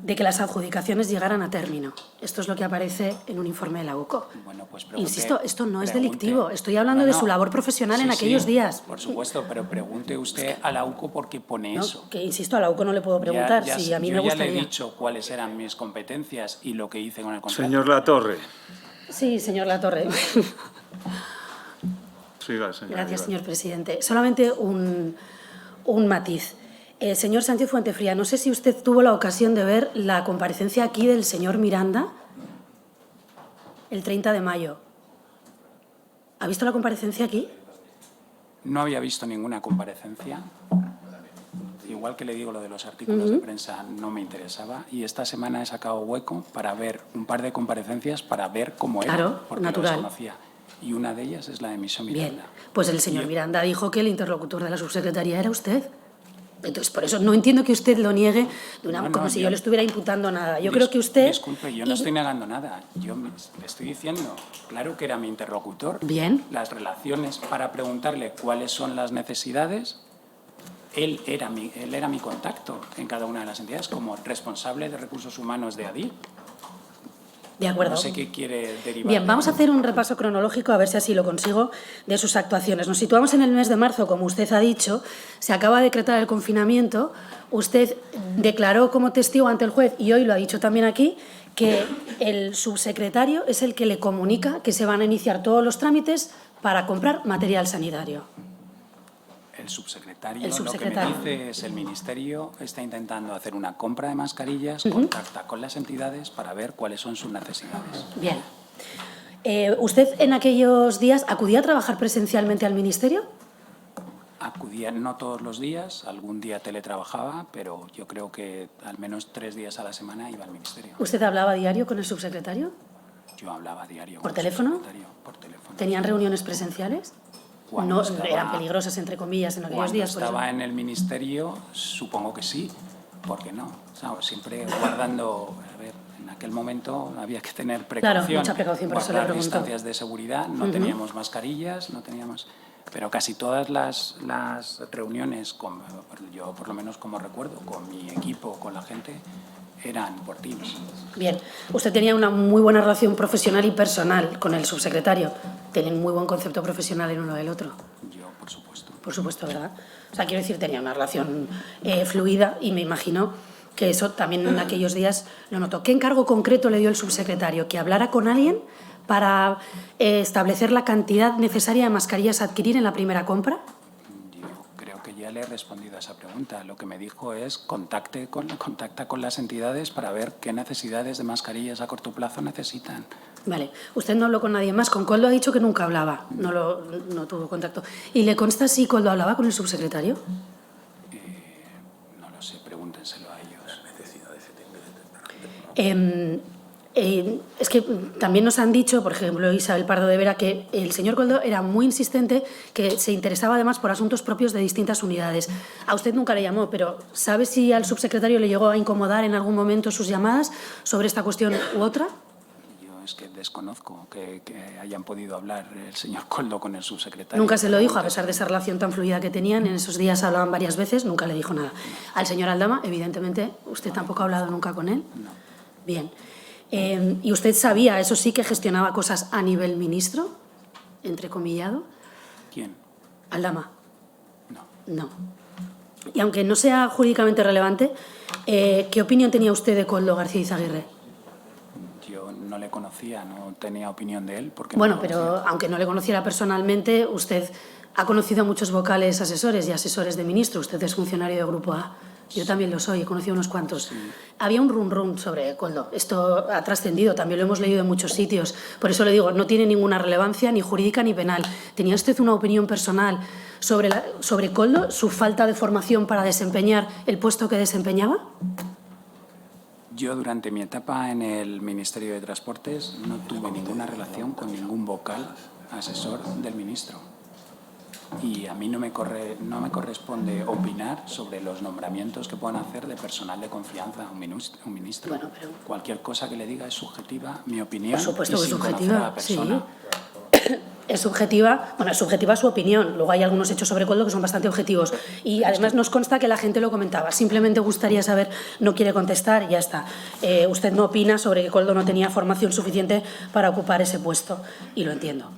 de que las adjudicaciones llegaran a término. Esto es lo que aparece en un informe de la UCO. Bueno, pues insisto, esto no es delictivo. Estoy hablando de su labor profesional en aquellos días. Por supuesto, pero pregunte usted a la UCO por qué pone eso. Que insisto, a la UCO no le puedo preguntar. Si a mí me gustaría. Yo ya le he dicho cuáles eran mis competencias y lo que hice con el contrato. Señor Latorre. Sí, señor Latorre. Siga, señor. Gracias, señor presidente. Solamente un matiz. Señor Sánchez Fuentefría, no sé si usted tuvo la ocasión de ver la comparecencia aquí del señor Miranda el 30 de mayo. ¿Ha visto la comparecencia aquí? No había visto ninguna comparecencia. Igual que le digo lo de los artículos de prensa, no me interesaba. Y esta semana he sacado hueco para ver un par de comparecencias para ver cómo era, porque natural. los conocía. Y una de ellas es la de Misión Miranda. Bien, pues el señor Miranda dijo que el interlocutor de la subsecretaría era usted. Entonces, por eso no entiendo que usted lo niegue como si yo le estuviera imputando nada. Yo creo que usted... Disculpe, yo no estoy negando nada. Yo le estoy diciendo, claro que era mi interlocutor. Bien. Las relaciones para preguntarle cuáles son las necesidades, él era mi contacto en cada una de las entidades como responsable de recursos humanos de ADIF. De acuerdo. No sé qué quiere derivar. Bien, vamos a hacer un repaso cronológico, a ver si así lo consigo, de sus actuaciones. Nos situamos en el mes de marzo, como usted ha dicho, se acaba de decretar el confinamiento, usted declaró como testigo ante el juez, y hoy lo ha dicho también aquí, que el subsecretario es el que le comunica que se van a iniciar todos los trámites para comprar material sanitario. El subsecretario lo que me dice es el Ministerio está intentando hacer una compra de mascarillas, contacta con las entidades para ver cuáles son sus necesidades. Bien. ¿Usted en aquellos días acudía a trabajar presencialmente al Ministerio? Acudía no todos los días, algún día teletrabajaba, pero yo creo que al menos 3 días a la semana iba al Ministerio. ¿Usted hablaba a diario con el subsecretario? Yo hablaba a diario ¿Por con el teléfono? subsecretario, por teléfono. ¿Tenían reuniones presenciales? No eran peligrosas, entre comillas, en aquellos días. Cuando estaba en el Ministerio, supongo que sí, ¿por qué no? O sea, siempre guardando, a ver, en aquel momento había que tener precaución. Claro, mucha precaución, por eso le guardar pregunto. distancias de seguridad, no teníamos mascarillas, no teníamos... Pero casi todas las reuniones, yo por lo menos como recuerdo, con mi equipo, con la gente, eran por Teams. Bien, usted tenía una muy buena relación profesional y personal con el subsecretario. Tienen muy buen concepto profesional el uno del otro. Yo, por supuesto. Por supuesto, ¿verdad? O sea, quiero decir, tenía una relación fluida y me imagino que eso también en aquellos días lo notó. ¿Qué encargo concreto le dio el subsecretario? ¿Que hablara con alguien para establecer la cantidad necesaria de mascarillas a adquirir en la primera compra? Yo creo que ya le he respondido a esa pregunta. Lo que me dijo es contacta con las entidades para ver qué necesidades de mascarillas a corto plazo necesitan. Vale. Usted no habló con nadie más. Con Koldo ha dicho que nunca hablaba, no tuvo contacto. ¿Y le consta si Koldo hablaba con el subsecretario? No lo sé, pregúntenselo a ellos. Es que también nos han dicho, por ejemplo, Isabel Pardo de Vera, que el señor Koldo era muy insistente, que se interesaba además por asuntos propios de distintas unidades. A usted nunca le llamó, pero ¿sabe si al subsecretario le llegó a incomodar en algún momento sus llamadas sobre esta cuestión u otra? Yo es que desconozco que hayan podido hablar el señor Koldo con el subsecretario. Nunca se lo dijo, a pesar de esa relación tan fluida que tenían. En esos días hablaban varias veces, nunca le dijo nada. Al señor Aldama, evidentemente, ¿usted tampoco ha hablado nunca con él? No. Bien. ¿Y usted sabía, eso sí, que gestionaba cosas a nivel ministro, entrecomillado? ¿Quién? Aldama. No. No. Y aunque no sea jurídicamente relevante, ¿qué opinión tenía usted de Koldo García Izaguirre? Yo no le conocía, no tenía opinión de él. Porque Bueno, no pero aunque no le conociera personalmente, usted ha conocido a muchos vocales asesores y asesores de ministro. Usted es funcionario de Grupo A. Yo también lo soy, he conocido unos cuantos. Sí. Había un rum sobre Koldo. Esto ha trascendido, también lo hemos leído en muchos sitios. Por eso le digo, no tiene ninguna relevancia ni jurídica ni penal. ¿Tenía usted una opinión personal sobre Koldo, su falta de formación para desempeñar el puesto que desempeñaba? Yo, durante mi etapa en el Ministerio de Transportes, no tuve ninguna relación con ningún vocal asesor del ministro. Y a mí no me corresponde opinar sobre los nombramientos que puedan hacer de personal de confianza un ministro. Bueno, pero... Cualquier cosa que le diga es subjetiva, mi opinión. Por supuesto que es subjetiva, a la persona. Sí. Es subjetiva, bueno, es subjetiva su opinión. Luego hay algunos hechos sobre Koldo que son bastante objetivos. Y además nos consta que la gente lo comentaba. Simplemente gustaría saber, no quiere contestar, ya está. Usted no opina sobre que Koldo no tenía formación suficiente para ocupar ese puesto. Y lo entiendo.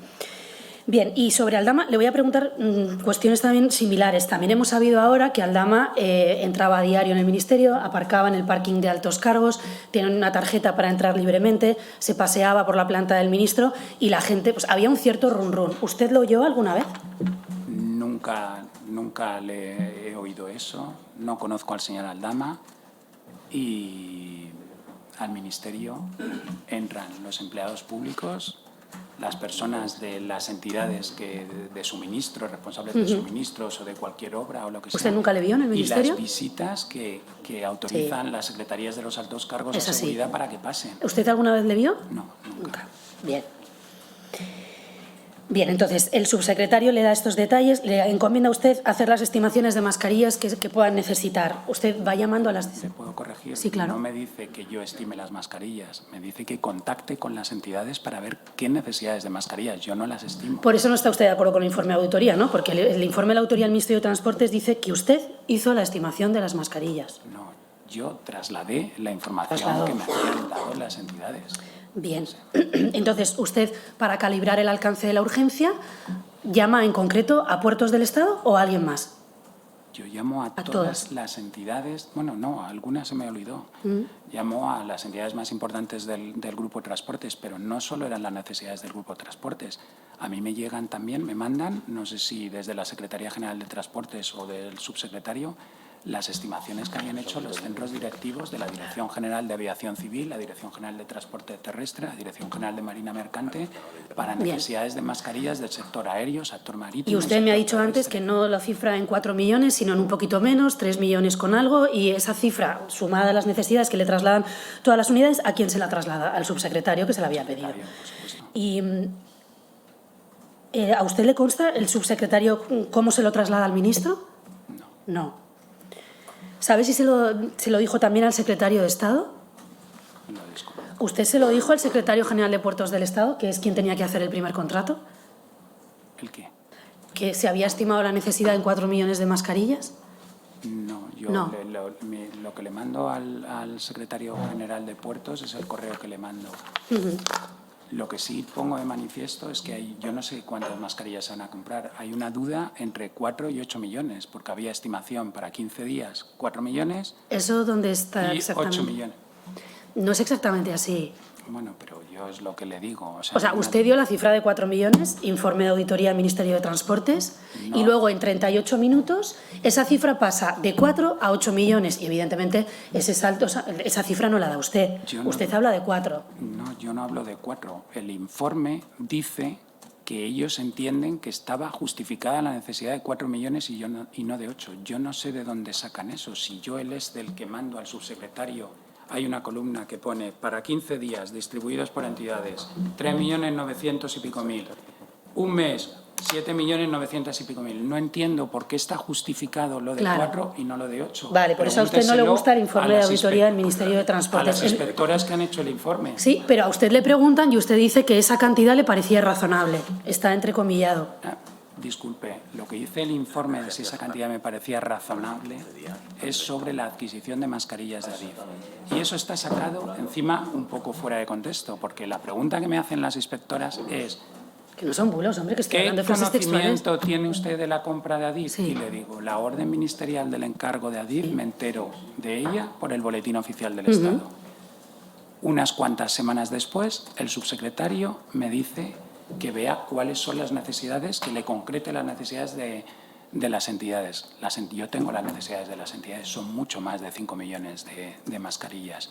Bien, y sobre Aldama le voy a preguntar cuestiones también similares. También hemos sabido ahora que Aldama entraba a diario en el Ministerio, aparcaba en el parking de altos cargos, tiene una tarjeta para entrar libremente, se paseaba por la planta del ministro y la gente, pues había un cierto run. ¿Usted lo oyó alguna vez? Nunca le he oído eso, no conozco al señor Aldama y al Ministerio entran los empleados públicos, las personas de las entidades de suministros, responsables de suministros o de cualquier obra o lo que sea. ¿Usted nunca le vio en el Ministerio? Y las visitas que autorizan las secretarías de los altos cargos de seguridad para que pasen. ¿Usted alguna vez le vio? No, nunca. Bien. Bien, entonces, el subsecretario le da estos detalles, le encomienda a usted hacer las estimaciones de mascarillas que puedan necesitar. Usted va llamando a las... ¿Se puedo corregir? Sí, claro. No me dice que yo estime las mascarillas, me dice que contacte con las entidades para ver qué necesidades de mascarillas. Yo no las estimo. Por eso no está usted de acuerdo con el informe de auditoría, ¿no? Porque el informe de la auditoría del Ministerio de Transportes dice que usted hizo la estimación de las mascarillas. No, yo trasladé la información que me habían dado las entidades. Bien. Entonces, usted, para calibrar el alcance de la urgencia, ¿llama en concreto a Puertos del Estado o a alguien más? Yo llamo a todas las entidades, bueno, no, algunas se me olvidó. Llamo a las entidades más importantes del Grupo de Transportes, pero no solo eran las necesidades del Grupo de Transportes. A mí me llegan también, me mandan, no sé si desde la Secretaría General de Transportes o del subsecretario, las estimaciones que habían hecho los centros directivos de la Dirección General de Aviación Civil, la Dirección General de Transporte Terrestre, la Dirección General de Marina Mercante, para necesidades de mascarillas del sector aéreo, sector marítimo. Y usted me ha dicho antes que no la cifra en 4 millones, sino en un poquito menos, 3 millones con algo, y esa cifra, sumada a las necesidades que le trasladan todas las unidades, ¿a quién se la traslada? Al subsecretario que se la había pedido. Y ¿a usted le consta el subsecretario cómo se lo traslada al ministro? No. ¿Sabe si se lo dijo también al secretario de Estado? ¿Usted se lo dijo al secretario general de Puertos del Estado, que es quien tenía que hacer el primer contrato? ¿El qué? ¿Que se había estimado la necesidad en 4 millones de mascarillas? No, yo No. lo que le mando al secretario general de Puertos es el correo que le mando. Lo que sí pongo de manifiesto es que yo no sé cuántas mascarillas se van a comprar. Hay una duda entre 4 y 8 millones, porque había estimación para 15 días, 4 millones. ¿Eso dónde está y exactamente? 8 millones. No es exactamente así. Bueno, pero yo es lo que le digo. O sea, usted dio la cifra de 4 millones, informe de auditoría del Ministerio de Transportes, y luego en 38 minutos esa cifra pasa de 4 a 8 millones y evidentemente ese salto, esa cifra no la da usted. Usted habla de 4. No, yo no hablo de 4. El informe dice que ellos entienden que estaba justificada la necesidad de 4 millones y no de 8. Yo no sé de dónde sacan eso. Si yo él es del que mando al subsecretario, hay una columna que pone para 15 días distribuidos por entidades 3.900.000 y pico mil. Un mes, 7.900.000 y pico mil. No entiendo por qué está justificado lo de 4 y no lo de 8. Vale, por eso a usted no le gusta el informe de auditoría del Ministerio de A Transportes. las inspectoras que han hecho el informe. Sí, pero a usted le preguntan y usted dice que esa cantidad le parecía razonable. Está entrecomillado. Disculpe, lo que dice el informe de si esa cantidad me parecía razonable es sobre la adquisición de mascarillas de Adif. Y eso está sacado encima un poco fuera de contexto, porque la pregunta que me hacen las inspectoras es Que no son bulos, hombre, que estoy ¿qué hablando de frases textuales. conocimiento tiene usted de la compra de Adif? Sí. Y le digo, la orden ministerial del encargo de Adif me entero de ella por el Boletín Oficial del Estado. Unas cuantas semanas después, el subsecretario me dice que vea cuáles son las necesidades, que le concrete las necesidades de las entidades. Yo tengo las necesidades de las entidades, son mucho más de 5 millones de mascarillas.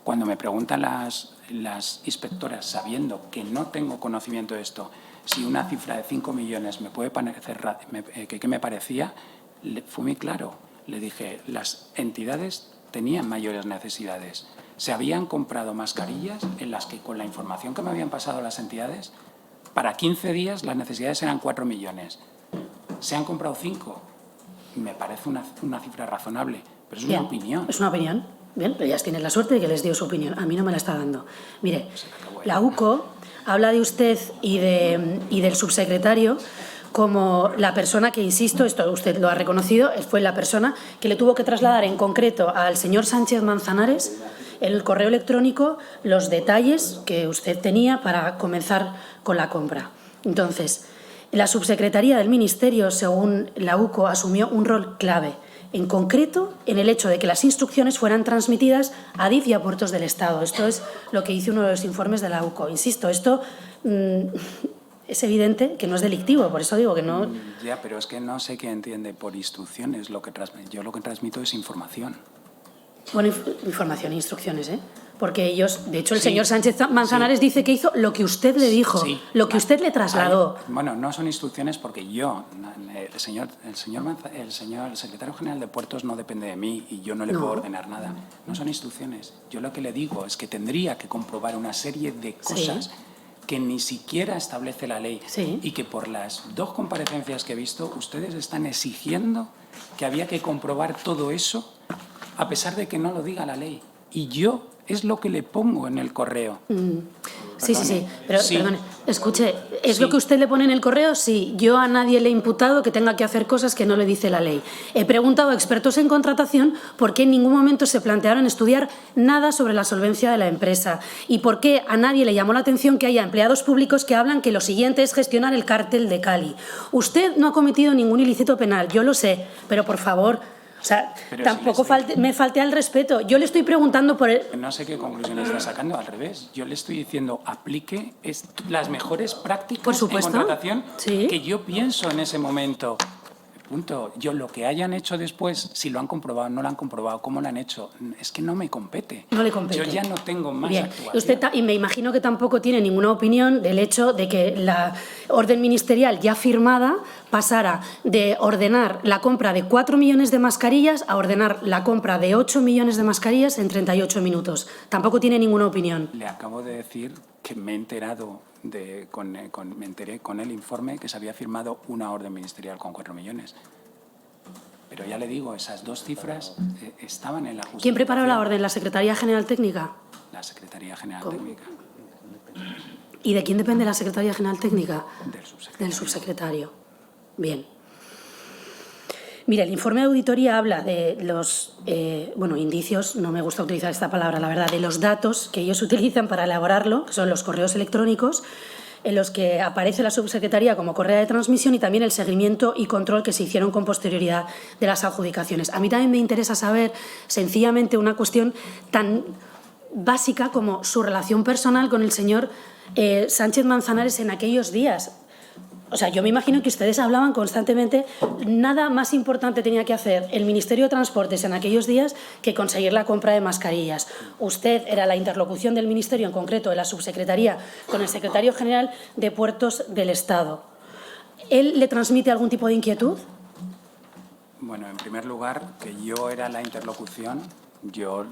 Cuando me preguntan las inspectoras, sabiendo que no tengo conocimiento de esto, si una cifra de 5 millones me puede parecer, ¿qué me parecía? Fue muy claro. Le dije, las entidades tenían mayores necesidades. Se habían comprado mascarillas en las que, con la información que me habían pasado las entidades, para 15 días las necesidades eran 4 millones. Se han comprado 5. Me parece una cifra razonable, pero es una opinión. Es una opinión. Bien, pero ellas tienen la suerte de que les dio su opinión. A mí no me la está dando. Mire, la UCO habla de usted y del subsecretario como la persona que, insisto, esto usted lo ha reconocido, fue la persona que le tuvo que trasladar en concreto al señor Sánchez Manzanares en el correo electrónico los detalles que usted tenía para comenzar con la compra. Entonces, la subsecretaría del Ministerio, según la UCO, asumió un rol clave, en concreto en el hecho de que las instrucciones fueran transmitidas a Adif y a Puertos del Estado. Esto es lo que dice uno de los informes de la UCO. Insisto, esto es evidente que no es delictivo, por eso digo que no. Ya, pero es que no sé qué entiende por instrucciones. Yo lo que transmito es información. Bueno, información e instrucciones, ¿eh? Porque ellos, de hecho, el señor Sánchez Manzanares dice que hizo lo que usted le dijo, lo que usted le trasladó. Bueno, no son instrucciones porque el secretario general de Puertos no depende de mí y yo no le puedo ordenar nada. No son instrucciones. Yo lo que le digo es que tendría que comprobar una serie de cosas que ni siquiera establece la ley y que por las 2 comparecencias que he visto, ustedes están exigiendo que había que comprobar todo eso a pesar de que no lo diga la ley. Y yo es lo que le pongo en el correo. Sí, sí, sí, pero Sí. perdone, escuche, ¿es Sí. lo que usted le pone en el correo? Sí, yo a nadie le he imputado que tenga que hacer cosas que no le dice la ley. He preguntado a expertos en contratación por qué en ningún momento se plantearon estudiar nada sobre la solvencia de la empresa y por qué a nadie le llamó la atención que haya empleados públicos que hablan que lo siguiente es gestionar el cártel de Cali. Usted no ha cometido ningún ilícito penal, yo lo sé, pero por favor, o sea, Pero tampoco si le estoy- me falte al respeto. Yo le estoy preguntando por el... No sé qué conclusiones está sacando, al revés. Yo le estoy diciendo, aplique las mejores prácticas Por supuesto. en contratación Sí. que yo pienso en ese momento. Punto. Yo lo que hayan hecho después, si lo han comprobado, no lo han comprobado, cómo lo han hecho, es que no me compete. No le compete. Yo ya no tengo más Bien. actuación. Usted y me imagino que tampoco tiene ninguna opinión del hecho de que la orden ministerial ya firmada pasara de ordenar la compra de 4 millones de mascarillas a ordenar la compra de 8 millones de mascarillas en 38 minutos. Tampoco tiene ninguna opinión. Le acabo de decir que me he enterado me enteré con el informe que se había firmado una orden ministerial con 4 millones. Pero ya le digo, esas dos cifras estaban en la justificación. ¿Quién preparó la orden? ¿La Secretaría General Técnica? La Secretaría General ¿Cómo? Técnica ¿Y de quién depende la Secretaría General Técnica? del subsecretario. Del subsecretario. Bien. Mira, el informe de auditoría habla de los indicios, no me gusta utilizar esta palabra, la verdad, de los datos que ellos utilizan para elaborarlo, que son los correos electrónicos, en los que aparece la subsecretaría como correa de transmisión y también el seguimiento y control que se hicieron con posterioridad de las adjudicaciones. A mí también me interesa saber, sencillamente, una cuestión tan básica como su relación personal con el señor Sánchez Manzanares en aquellos días. O sea, yo me imagino que ustedes hablaban constantemente. Nada más importante tenía que hacer el Ministerio de Transportes en aquellos días que conseguir la compra de mascarillas. Usted era la interlocución del Ministerio, en concreto de la Subsecretaría, con el Secretario General de Puertos del Estado. ¿Él le transmite algún tipo de inquietud? Bueno, en primer lugar, que yo era la interlocución, yo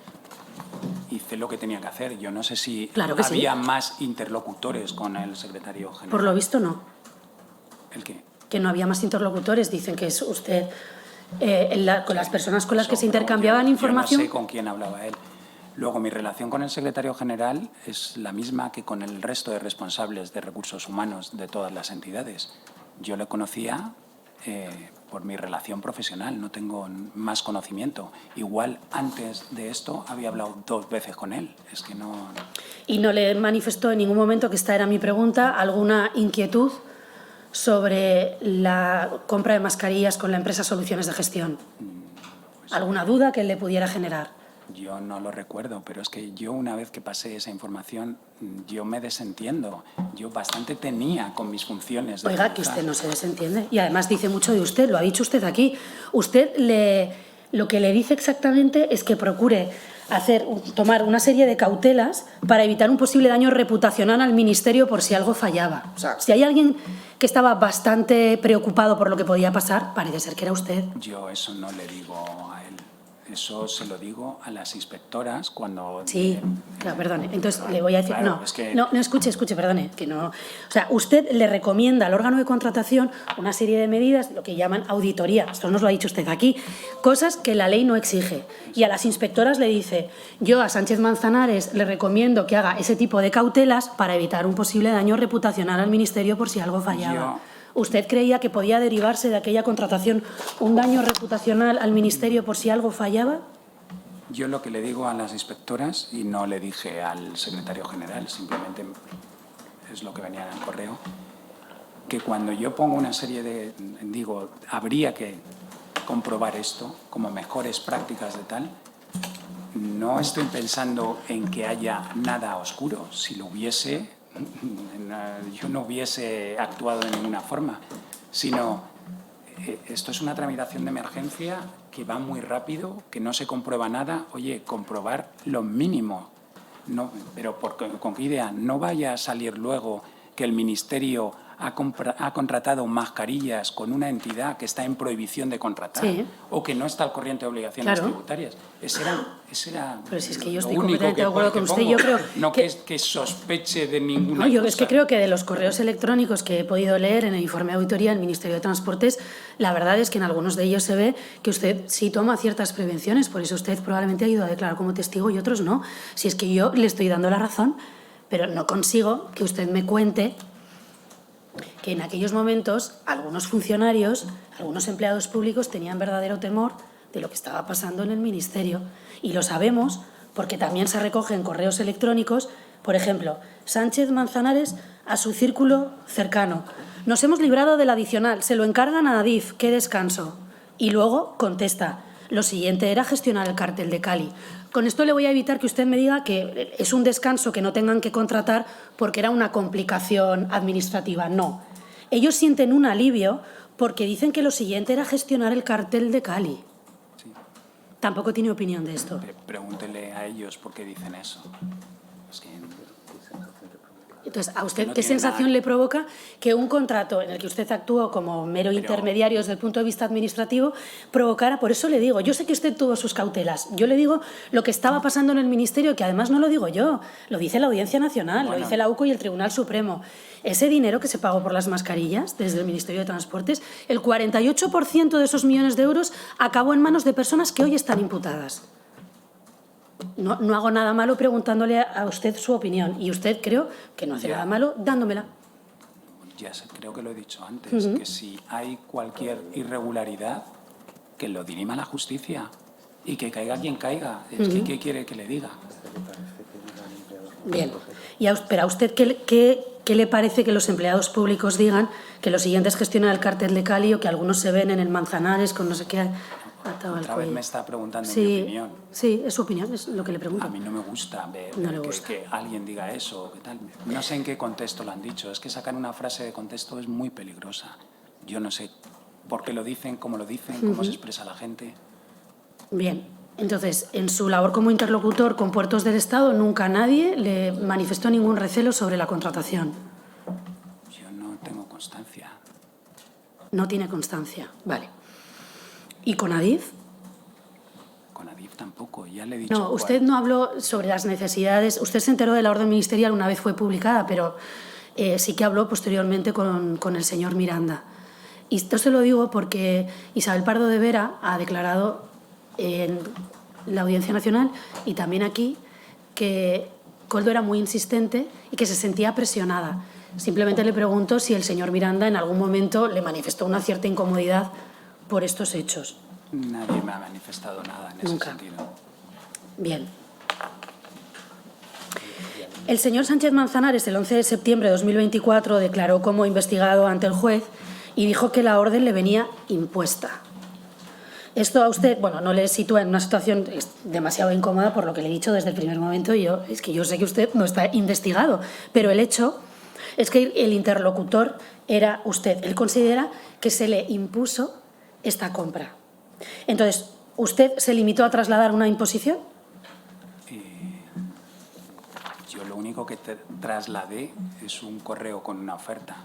hice lo que tenía que hacer. Yo no sé si Claro que sí. había más interlocutores con el secretario general. Por lo visto, no. ¿El qué? Que no había más interlocutores. Dicen que es usted, con las personas con las que se Eso, pero intercambiaban información. Yo no sé con quién hablaba él. Luego, mi relación con el secretario general es la misma que con el resto de responsables de recursos humanos de todas las entidades. Yo le conocía por mi relación profesional, no tengo más conocimiento. Igual antes de esto había hablado 2 veces con él. Es que no... Y no le manifestó en ningún momento, que esta era mi pregunta, alguna inquietud sobre la compra de mascarillas con la empresa Soluciones de Gestión. ¿Alguna duda que él le pudiera generar? Yo no lo recuerdo, pero es que yo una vez que pasé esa información, yo me desentiendo. Yo bastante tenía con mis funciones. De Oiga, que organizar. usted no se desentiende. Y además dice mucho de usted, lo ha dicho usted aquí. Usted lo que le dice exactamente es que procure tomar una serie de cautelas para evitar un posible daño reputacional al Ministerio por si algo fallaba. O sea, si hay alguien que estaba bastante preocupado por lo que podía pasar, parece ser que era usted. Yo eso no le digo a él. Eso se lo digo a las inspectoras cuando... Sí, claro, perdone. Entonces le voy a decir... Claro, no, es que- no, escuche, perdone. Que no, o sea, usted le recomienda al órgano de contratación una serie de medidas, lo que llaman auditoría. Esto nos lo ha dicho usted aquí. Cosas que la ley no exige. Y a las inspectoras le dice, yo a Sánchez Manzanares le recomiendo que haga ese tipo de cautelas para evitar un posible daño reputacional al Ministerio por si algo fallaba. ¿Usted creía que podía derivarse de aquella contratación un daño reputacional al Ministerio por si algo fallaba? Yo lo que le digo a las inspectoras, y no le dije al secretario general, simplemente es lo que venía en el correo, que cuando yo pongo una serie de... Digo, habría que comprobar esto como mejores prácticas de tal, no estoy pensando en que haya nada oscuro. Si lo hubiese, yo no hubiese actuado de ninguna forma, sino esto es una tramitación de emergencia que va muy rápido, que no se comprueba nada. Oye, comprobar lo mínimo. No, pero ¿con qué idea? No vaya a salir luego que el Ministerio ha contratado mascarillas con una entidad que está en prohibición de contratar, Sí. o que no está al corriente de obligaciones Claro. tributarias. Ese era Pero si es que yo lo estoy único completamente de acuerdo con que usted, pongo. yo creo No que- que sospeche de ninguna No, yo cosa. es que creo que de los correos electrónicos que he podido leer en el informe de auditoría del Ministerio de Transportes, la verdad es que en algunos de ellos se ve que usted sí toma ciertas prevenciones, por eso usted probablemente ha ido a declarar como testigo y otros no. Si es que yo le estoy dando la razón, pero no consigo que usted me cuente que en aquellos momentos algunos funcionarios, algunos empleados públicos tenían verdadero temor de lo que estaba pasando en el Ministerio. Y lo sabemos porque también se recoge en correos electrónicos, por ejemplo, Sánchez Manzanares a su círculo cercano. Nos hemos librado del adicional, se lo encargan a Adif, qué descanso. Y luego contesta, lo siguiente era gestionar el cártel de Cali. Con esto le voy a evitar que usted me diga que es un descanso que no tengan que contratar porque era una complicación administrativa. No. Ellos sienten un alivio porque dicen que lo siguiente era gestionar el cártel de Cali. Sí. Tampoco tiene opinión de esto. Pregúntele a ellos por qué dicen eso. Es que... Entonces, ¿a usted no qué tiene sensación nada. le provoca que un contrato en el que usted actuó como mero intermediario desde el punto de vista administrativo provocara? Por eso le digo, yo sé que usted tuvo sus cautelas. Yo le digo lo que estaba pasando en el Ministerio, que además no lo digo yo, lo dice la Audiencia Nacional, lo dice la UCO y el Tribunal Supremo. Ese dinero que se pagó por las mascarillas desde el Ministerio de Transportes, el 48% de esos millones de euros acabó en manos de personas que hoy están imputadas. No hago nada malo preguntándole a usted su opinión y usted creo que no hace nada malo dándomela. Ya sé, creo que lo he dicho antes, que si hay cualquier irregularidad, que lo dirima la justicia y que caiga quien caiga. Es que, ¿qué quiere que le diga? Bien. Pero a usted, ¿qué le parece que los empleados públicos digan que lo siguiente es gestionar el cártel de Cali o que algunos se ven en el Manzanares con no sé qué atado al Otra cuello? vez me está preguntando Sí, mi opinión. sí, es su opinión, es lo que le pregunto. A mí no me gusta ver No le gusta. que alguien diga eso. ¿Qué tal? No sé en qué contexto lo han dicho. Es que sacar una frase de contexto es muy peligrosa. Yo no sé por qué lo dicen, cómo se expresa la gente. Bien, entonces, en su labor como interlocutor con Puertos del Estado, nunca nadie le manifestó ningún recelo sobre la contratación. Yo no tengo constancia. No tiene constancia, vale. ¿Y con Adif? Con Adif tampoco, ya le he dicho. No, usted no habló sobre las necesidades. Usted se enteró de la orden ministerial una vez fue publicada, pero sí que habló posteriormente con el señor Miranda. Y esto se lo digo porque Isabel Pardo de Vera ha declarado en la Audiencia Nacional y también aquí que Koldo era muy insistente y que se sentía presionada. Simplemente le pregunto si el señor Miranda en algún momento le manifestó una cierta incomodidad por estos hechos. Nadie me ha manifestado nada en ese Nunca. sentido. Bien. El señor Sánchez Manzanares, el 11 de septiembre de 2024, declaró como investigado ante el juez y dijo que la orden le venía impuesta. Esto a usted, bueno, no le sitúa en una situación demasiado incómoda por lo que le he dicho desde el primer momento. Es que yo sé que usted no está investigado, pero el hecho es que el interlocutor era usted. Él considera que se le impuso esta compra. Entonces, ¿usted se limitó a trasladar una imposición? Yo lo único que trasladé es un correo con una oferta.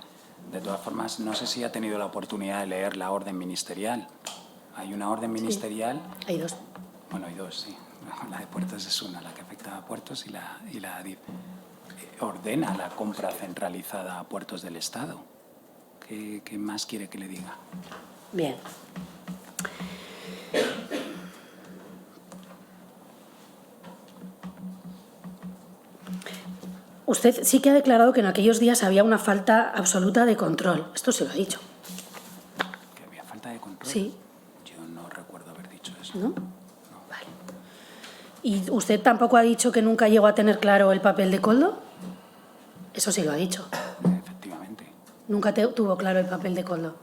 De todas formas, no sé si ha tenido la oportunidad de leer la orden ministerial. Hay una orden ministerial. Sí. Hay dos. Bueno, hay dos, sí. La de Puertos es una, la que afecta a Puertos y la ADIF. Ordena la compra centralizada a Puertos del Estado. ¿Qué más quiere que le diga? Bien. Usted sí que ha declarado que en aquellos días había una falta absoluta de control. Esto se lo ha dicho. ¿Que había falta de control? Sí. Yo no recuerdo haber dicho eso. ¿No? Vale. ¿Y usted tampoco ha dicho que nunca llegó a tener claro el papel de Koldo? Eso sí lo ha dicho. Efectivamente. Nunca tuvo claro el papel de Koldo.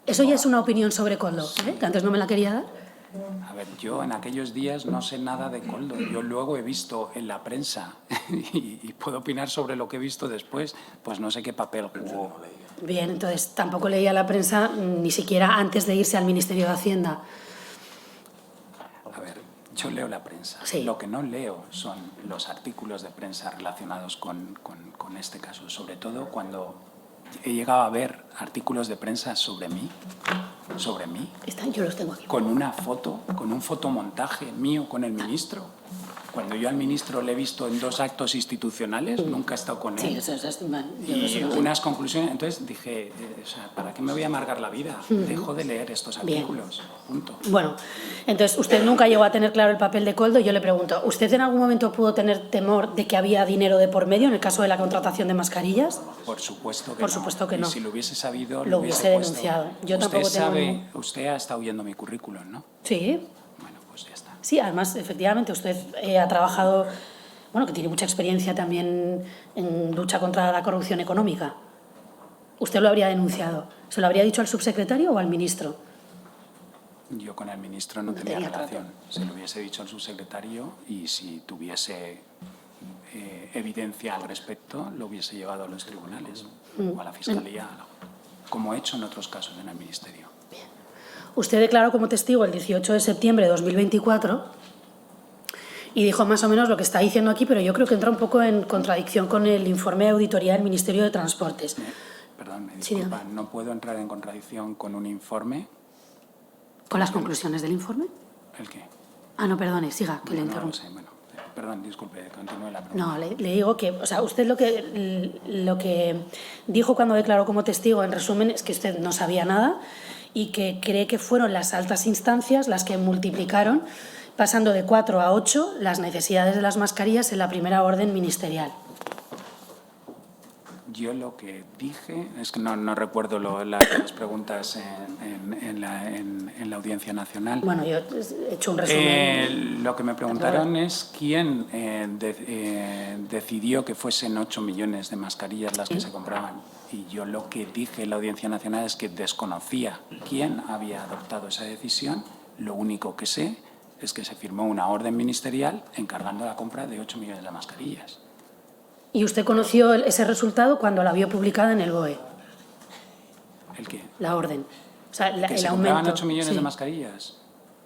Eso ya es una opinión sobre Koldo, que antes no me la quería dar. A ver, yo en aquellos días no sé nada de Koldo. Yo luego he visto en la prensa y puedo opinar sobre lo que he visto después. Pues no sé qué papel jugó. Bien, entonces tampoco leía la prensa ni siquiera antes de irse al Ministerio de Hacienda. A ver, yo leo la prensa. Sí. Lo que no leo son los artículos de prensa relacionados con este caso. Sobre todo cuando he llegado a ver artículos de prensa sobre mí. Yo Yo los tengo aquí. con una foto, con un fotomontaje mío con el ministro, Cuando yo al ministro le he visto en 2 actos institucionales, nunca he estado con él. Sí, eso es Y unas conclusiones, entonces dije, o sea, ¿para qué me voy a amargar la vida? Dejo de leer estos artículos, punto. Bueno, entonces usted nunca llegó a tener claro el papel de Koldo. Yo le pregunto, ¿usted en algún momento pudo tener temor de que había dinero de por medio en el caso de la contratación de mascarillas? Por supuesto que Por no. supuesto que no. Y si lo hubiese sabido, Lo hubiese puesto. denunciado. Yo Usted tampoco tengo sabe, ningún- usted ha estado viendo mi currículum, ¿no? Sí. Bueno, pues ya está. Sí, además, efectivamente, usted ha trabajado, bueno, que tiene mucha experiencia también en lucha contra la corrupción económica. ¿Usted lo habría denunciado? ¿Se lo habría dicho al subsecretario o al ministro? Yo con el ministro no tenía relación. Se lo hubiese dicho al subsecretario y si tuviese evidencia al respecto, lo hubiese llevado a los tribunales o a la Fiscalía, como he hecho en otros casos en el Ministerio. Usted declaró como testigo el 18 de septiembre de 2024 y dijo más o menos lo que está diciendo aquí, pero yo creo que entra un poco en contradicción con el informe de auditoría del Ministerio de Transportes. Perdón, me Sí, disculpa, dígame. no puedo entrar en contradicción con un informe. ¿Con las conclusiones del informe? ¿El qué? Ah, no, perdone, siga, que le No lo interrumpo. sé, bueno, perdón, disculpe, continúe la pregunta. No, le digo que, o sea, usted lo que dijo cuando declaró como testigo, en resumen, es que usted no sabía nada y que cree que fueron las altas instancias las que multiplicaron, pasando de 4 a 8, las necesidades de las mascarillas en la primera orden ministerial. Yo lo que dije, es que no recuerdo las preguntas en la Audiencia Nacional. Bueno, yo he hecho un resumen. Lo que me preguntaron es quién decidió que fuesen 8 millones de mascarillas las que se compraban. Y yo lo que dije en la Audiencia Nacional es que desconocía quién había adoptado esa decisión. Lo único que sé es que se firmó una orden ministerial encargando la compra de 8 millones de mascarillas. ¿Y usted conoció ese resultado cuando la vio publicada en el BOE, ¿El qué? la orden? O sea, ¿Que el se aumento. compraban 8 millones Sí. de mascarillas?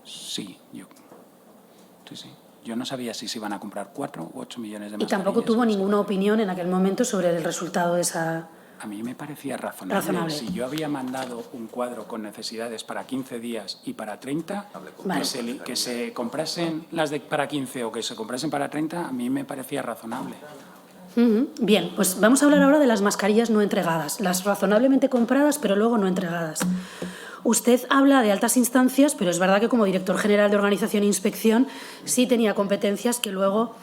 Sí, sí. Yo no sabía si se iban a comprar 4 u 8 millones de Y mascarillas. tampoco tuvo ninguna opinión en aquel momento sobre el resultado de esa... A mí me parecía razonable. Razonable. Si yo había mandado un cuadro con necesidades para 15 días y para 30, Vale. que se comprasen las de para 15 o que se comprasen para 30, a mí me parecía razonable. Bien, pues vamos a hablar ahora de las mascarillas no entregadas, las razonablemente compradas pero luego no entregadas. Usted habla de altas instancias, pero es verdad que como director general de Organización e Inspección sí tenía competencias que luego...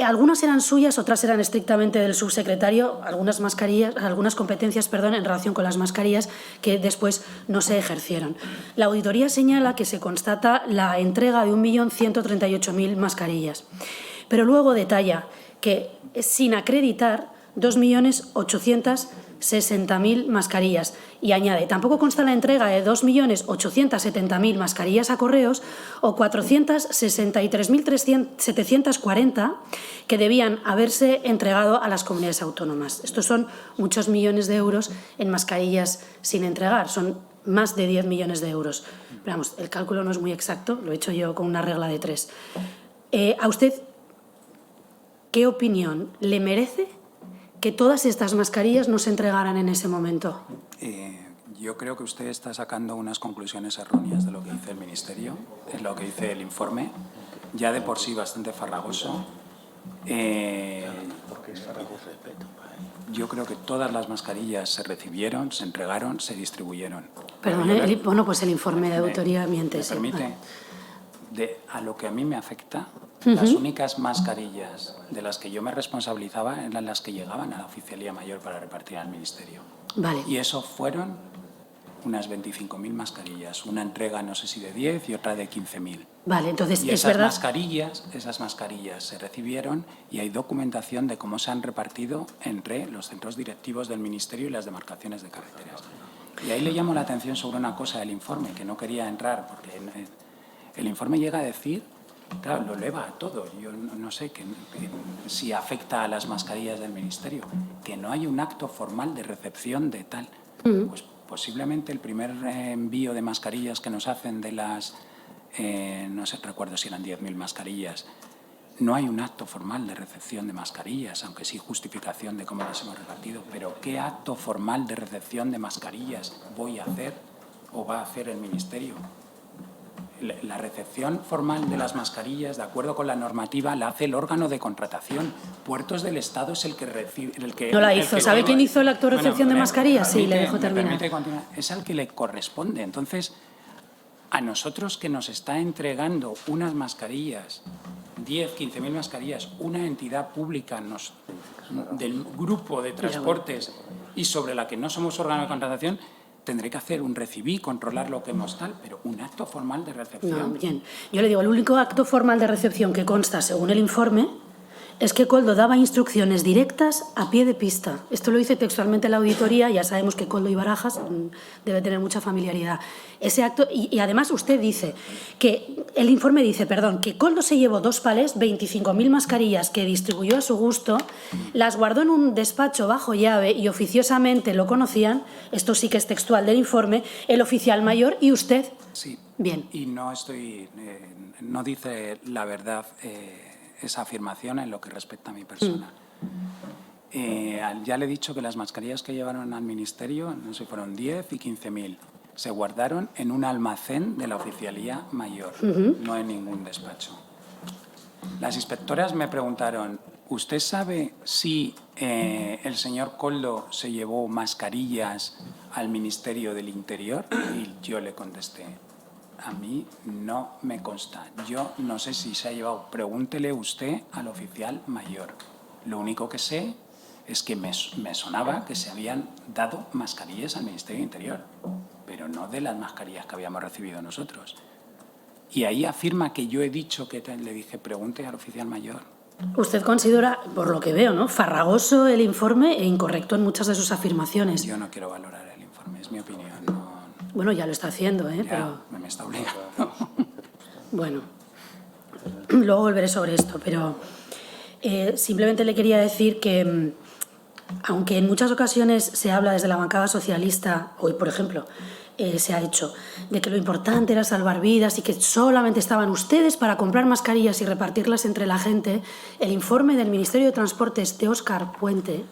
algunas eran suyas, otras eran estrictamente del subsecretario, algunas competencias, en relación con las mascarillas que después no se ejercieron. La auditoría señala que se constata la entrega de 1.138.000 mascarillas, pero luego detalla que sin acreditar 2.860.000 mascarillas y añade, tampoco consta la entrega de 2.870.000 mascarillas a correos o 463.740 que debían haberse entregado a las comunidades autónomas. Estos son muchos millones de euros en mascarillas sin entregar, son más de 10 millones de euros. Pero vamos, el cálculo no es muy exacto, lo he hecho yo con una regla de 3. ¿A usted qué opinión le merece que todas estas mascarillas no se entregaran en ese momento? Yo creo que usted está sacando unas conclusiones erróneas de lo que dice el Ministerio, de lo que dice el informe, ya de por sí bastante farragoso. Yo creo que todas las mascarillas se recibieron, se entregaron, se distribuyeron. Perdón, bueno, pues el informe de auditoría miente. ¿Me Sí. permite? A lo que a mí me afecta, las únicas mascarillas de las que yo me responsabilizaba eran las que llegaban a la Oficialía Mayor para repartir al Ministerio. Vale. Y eso fueron unas 25.000 mascarillas, una entrega no sé si de 10 y otra de 15.000. Vale, entonces Y es esas verdad. esas mascarillas se recibieron y hay documentación de cómo se han repartido entre los centros directivos del Ministerio y las demarcaciones de carreteras. Y ahí le llamo la atención sobre una cosa del informe, que no quería entrar, porque el informe llega a decir, claro, lo eleva a todo, yo no sé si afecta a las mascarillas del Ministerio, que no hay un acto formal de recepción de tal. Pues posiblemente el primer envío de mascarillas que nos hacen de las, no sé, recuerdo si eran 10.000 mascarillas, no hay un acto formal de recepción de mascarillas, aunque sí justificación de cómo las hemos repartido, pero ¿qué acto formal de recepción de mascarillas voy a hacer o va a hacer el Ministerio? La recepción formal de las mascarillas, de acuerdo con la normativa, la hace el órgano de contratación. Puertos del Estado es el que recibe... No la hizo. ¿Sabe quién hizo el acto de recepción de mascarillas? Sí, le dejo terminar. Permite continuar. Es al que le corresponde. Entonces, a nosotros que nos está entregando unas mascarillas, 10, 15.000 mascarillas, una entidad pública del grupo de transportes y sobre la que no somos órgano de contratación, tendré que hacer un recibí, controlar lo que hemos tal, pero un acto formal de recepción. No, bien. Yo le digo, el único acto formal de recepción que consta, según el informe, es que Koldo daba instrucciones directas a pie de pista. Esto lo dice textualmente la auditoría, ya sabemos que Koldo y Barajas debe tener mucha familiaridad. Ese acto, y además usted dice que, el informe dice, perdón, que Koldo se llevó 2 palés, 25.000 mascarillas que distribuyó a su gusto, las guardó en un despacho bajo llave y oficiosamente lo conocían, esto sí que es textual del informe, el oficial mayor y usted. Sí. Bien. Y no no dice la verdad esa afirmación en lo que respecta a mi persona. Ya le he dicho que las mascarillas que llevaron al Ministerio, no sé si fueron 10 y 15.000, se guardaron en un almacén de la Oficialía Mayor, no en ningún despacho. Las inspectoras me preguntaron, ¿usted sabe si el señor Koldo se llevó mascarillas al Ministerio del Interior? Y yo le contesté, a mí no me consta. Yo no sé si se ha llevado. Pregúntele usted al oficial mayor. Lo único que sé es que me sonaba que se habían dado mascarillas al Ministerio del Interior, pero no de las mascarillas que habíamos recibido nosotros. Y ahí afirma que yo he dicho que le dije, pregunte al oficial mayor. Usted considera, por lo que veo, ¿no?, farragoso el informe e incorrecto en muchas de sus afirmaciones. Yo no quiero valorar el informe, es mi opinión. No. Bueno, ya lo está haciendo, ¿eh? Ya, Pero me está obligando. bueno, luego volveré sobre esto, pero simplemente le quería decir que, aunque en muchas ocasiones se habla desde la bancada socialista, hoy, por ejemplo, se ha hecho, de que lo importante era salvar vidas y que solamente estaban ustedes para comprar mascarillas y repartirlas entre la gente, el informe del Ministerio de Transportes de Óscar Puente,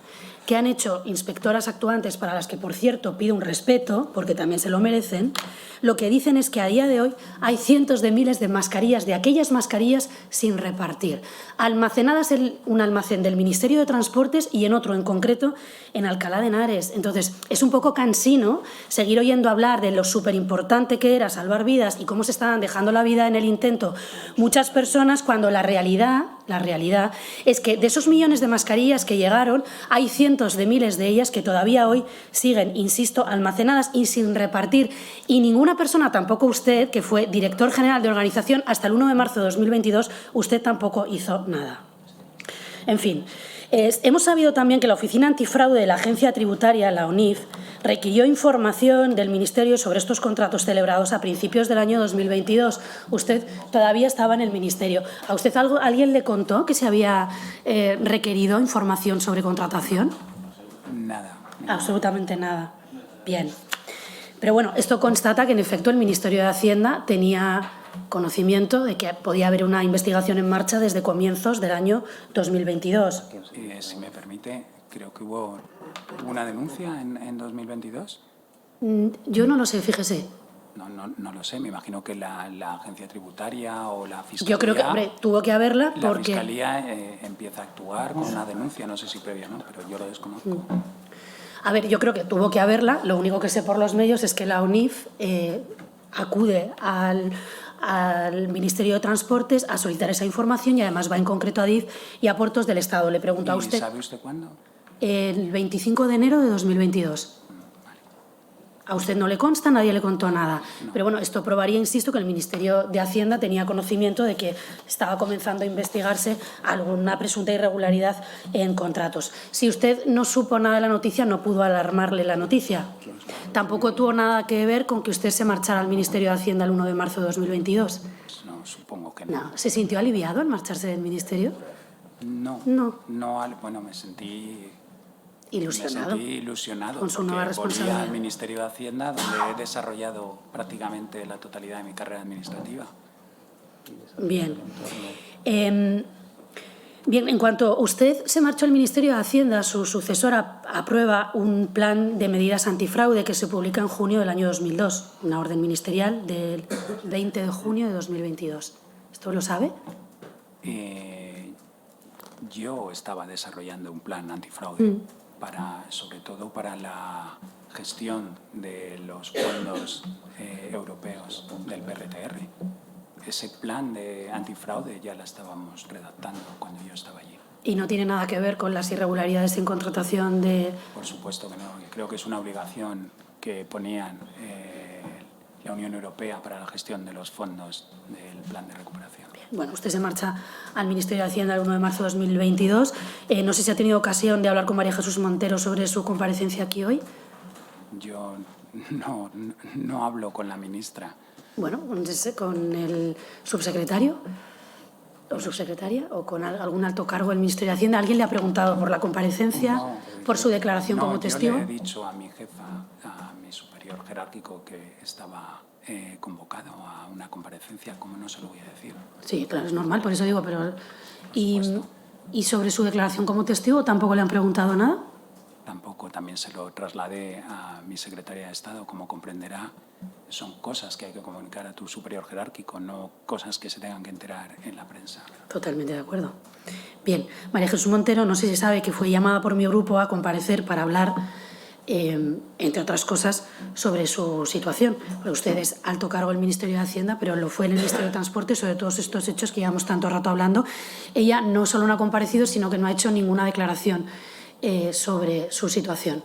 que han hecho inspectoras actuantes, para las que, por cierto, pido un respeto, porque también se lo merecen, lo que dicen es que a día de hoy hay cientos de miles de mascarillas, de aquellas mascarillas sin repartir, almacenadas en un almacén del Ministerio de Transportes y en otro, en concreto, en Alcalá de Henares. Entonces, es un poco cansino seguir oyendo hablar de lo superimportante que era salvar vidas y cómo se estaban dejando la vida en el intento muchas personas, cuando la realidad es que de esos millones de mascarillas que llegaron, hay cientos de miles de ellas que todavía hoy siguen, insisto, almacenadas y sin repartir. Y ninguna persona, tampoco usted, que fue director general de organización hasta el 1 de marzo de 2022, usted tampoco hizo nada. En fin, hemos sabido también que la Oficina Antifraude de la Agencia Tributaria, la ONIF, requirió información del Ministerio sobre estos contratos celebrados a principios del año 2022. Usted todavía estaba en el Ministerio. ¿A usted alguien le contó que se había requerido información sobre contratación? Nada. Absolutamente nada. Bien. Pero bueno, esto constata que en efecto el Ministerio de Hacienda tenía conocimiento de que podía haber una investigación en marcha desde comienzos del año 2022. Si me permite, creo que hubo una denuncia en 2022. Yo no lo sé, fíjese. No lo sé, me imagino que la agencia tributaria o la fiscalía... Yo creo que, hombre, tuvo que haberla porque... La fiscalía empieza a actuar con una denuncia, no sé si previa o no, pero yo lo desconozco. A ver, yo creo que tuvo que haberla. Lo único que sé por los medios es que la ONIF acude al Ministerio de Transportes a solicitar esa información y además va en concreto a DIF y a Puertos del Estado. Le pregunto a usted... ¿Y sabe usted cuándo? El 25 de enero de 2022. A usted no le consta, nadie le contó nada. No. Pero bueno, esto probaría, insisto, que el Ministerio de Hacienda tenía conocimiento de que estaba comenzando a investigarse alguna presunta irregularidad en contratos. Si usted no supo nada de la noticia, no pudo alarmarle la noticia. Tampoco tuvo nada que ver con que usted se marchara al Ministerio de Hacienda el 1 de marzo de 2022. No, supongo que no. ¿Se sintió aliviado al marcharse del Ministerio? No. Bueno, me sentí... Ilusionado. Me sentí ilusionado con su nueva responsabilidad. Volví al Ministerio de Hacienda, donde he desarrollado prácticamente la totalidad de mi carrera administrativa. Bien. Bien, en cuanto usted se marchó al Ministerio de Hacienda, su sucesora aprueba un plan de medidas antifraude que se publica en junio del año 2002, una orden ministerial del 20 de junio de 2022. ¿Esto lo sabe? Yo estaba desarrollando un plan antifraude, sobre todo para la gestión de los fondos europeos del PRTR. Ese plan de antifraude ya la estábamos redactando cuando yo estaba allí. ¿Y no tiene nada que ver con las irregularidades en contratación de...? Por supuesto que no. Creo que es una obligación que ponían la Unión Europea para la gestión de los fondos del plan de recuperación. Bueno, usted se marcha al Ministerio de Hacienda el 1 de marzo de 2022. No sé si ha tenido ocasión de hablar con María Jesús Montero sobre su comparecencia aquí hoy. Yo no hablo con la ministra. Bueno, con el subsecretario o subsecretaria o con algún alto cargo del Ministerio de Hacienda. ¿Alguien le ha preguntado por la comparecencia, por su declaración como testigo? Yo le he dicho a mi jefa, a mi superior jerárquico, que estaba convocado a una comparecencia. ¿Cómo no se lo voy a decir? Sí, claro, es normal, por eso digo, pero... ¿Y sobre su declaración como testigo tampoco le han preguntado nada? Tampoco, también se lo trasladé a mi secretaria de Estado. Como comprenderá, son cosas que hay que comunicar a tu superior jerárquico, no cosas que se tengan que enterar en la prensa. Totalmente de acuerdo. Bien, María Jesús Montero, no sé si sabe que fue llamada por mi grupo a comparecer para hablar, entre otras cosas, sobre su situación. Porque usted es alto cargo del Ministerio de Hacienda, pero lo fue en el Ministerio de Transporte, sobre todos estos hechos que llevamos tanto rato hablando. Ella no solo no ha comparecido, sino que no ha hecho ninguna declaración sobre su situación.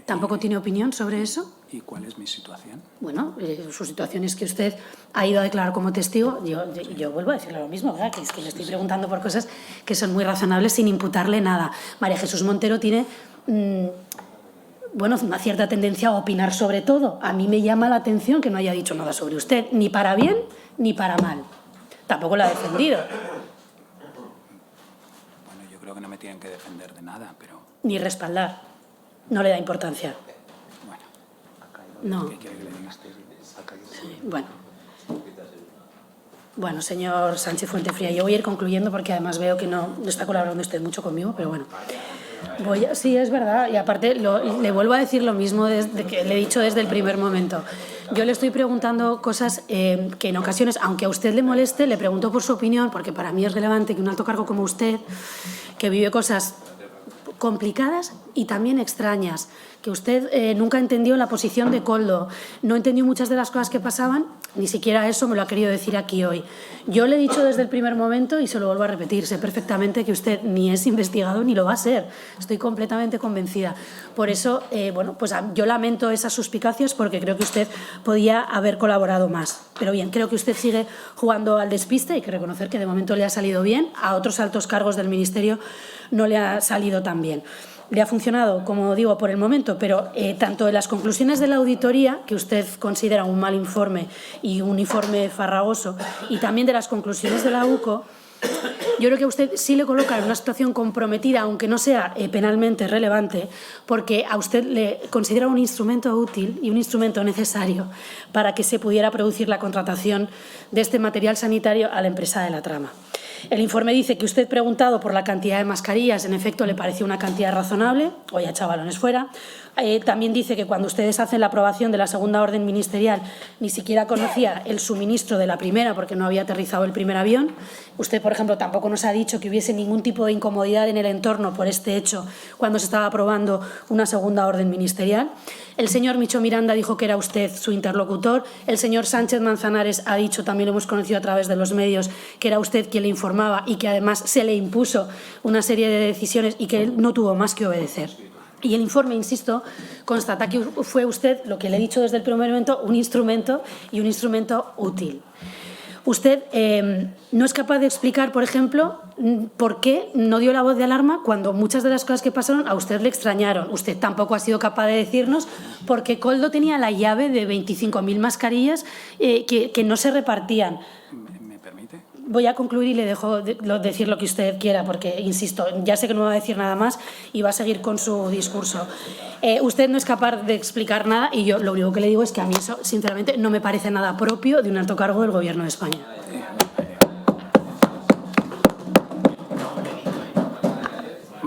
¿Tampoco tiene opinión sobre eso? ¿Y cuál es mi situación? Bueno, su situación es que usted ha ido a declarar como testigo. Yo vuelvo a decirle lo mismo, ¿verdad? Que es que le estoy preguntando por cosas que son muy razonables sin imputarle nada. María Jesús Montero tiene, una cierta tendencia a opinar sobre todo. A mí me llama la atención que no haya dicho nada sobre usted, ni para bien ni para mal. Tampoco la ha defendido. Bueno, yo creo que no me tienen que defender de nada, pero... Ni respaldar. No le da importancia. No. ¿Qué quiere que le diga? Sí, bueno, señor Sánchez Fuentefría, yo voy a ir concluyendo porque además veo que no está colaborando usted mucho conmigo, pero bueno. Sí, es verdad, y aparte le vuelvo a decir lo mismo que le he dicho desde el primer momento. Yo le estoy preguntando cosas que en ocasiones, aunque a usted le moleste, le pregunto por su opinión, porque para mí es relevante que un alto cargo como usted, que vive cosas complicadas y también extrañas, que usted nunca entendió la posición de Koldo, no entendió muchas de las cosas que pasaban, ni siquiera eso me lo ha querido decir aquí hoy. Yo le he dicho desde el primer momento y se lo vuelvo a repetir, sé perfectamente que usted ni es investigado ni lo va a ser, estoy completamente convencida. Por eso, yo lamento esas suspicacias porque creo que usted podía haber colaborado más. Pero bien, creo que usted sigue jugando al despiste y hay que reconocer que de momento le ha salido bien, a otros altos cargos del Ministerio no le ha salido tan bien. Le ha funcionado, como digo, por el momento, pero tanto en las conclusiones de la auditoría, que usted considera un mal informe y un informe farragoso, y también de las conclusiones de la UCO, yo creo que a usted sí le coloca en una situación comprometida, aunque no sea penalmente relevante, porque a usted le considera un instrumento útil y un instrumento necesario para que se pudiera producir la contratación de este material sanitario a la empresa de la trama. El informe dice que usted, preguntado por la cantidad de mascarillas, en efecto le pareció una cantidad razonable, o ya echa balones fuera. También dice que cuando ustedes hacen la aprobación de la segunda orden ministerial ni siquiera conocía el suministro de la primera porque no había aterrizado el primer avión. Usted, por ejemplo, tampoco nos ha dicho que hubiese ningún tipo de incomodidad en el entorno por este hecho cuando se estaba aprobando una segunda orden ministerial. El señor Micho Miranda dijo que era usted su interlocutor. El señor Sánchez Manzanares ha dicho, también lo hemos conocido a través de los medios, que era usted quien le informaba y que además se le impuso una serie de decisiones y que él no tuvo más que obedecer. Y el informe, insisto, constata que fue usted, lo que le he dicho desde el primer momento, un instrumento y un instrumento útil. Usted no es capaz de explicar, por ejemplo, por qué no dio la voz de alarma cuando muchas de las cosas que pasaron a usted le extrañaron. Usted tampoco ha sido capaz de decirnos por qué Koldo tenía la llave de 25.000 mascarillas que no se repartían. ¿Me permite? Voy a concluir y le dejo decir lo que usted quiera, porque, insisto, ya sé que no va a decir nada más y va a seguir con su discurso. Usted no es capaz de explicar nada y yo lo único que le digo es que a mí eso, sinceramente, no me parece nada propio de un alto cargo del Gobierno de España.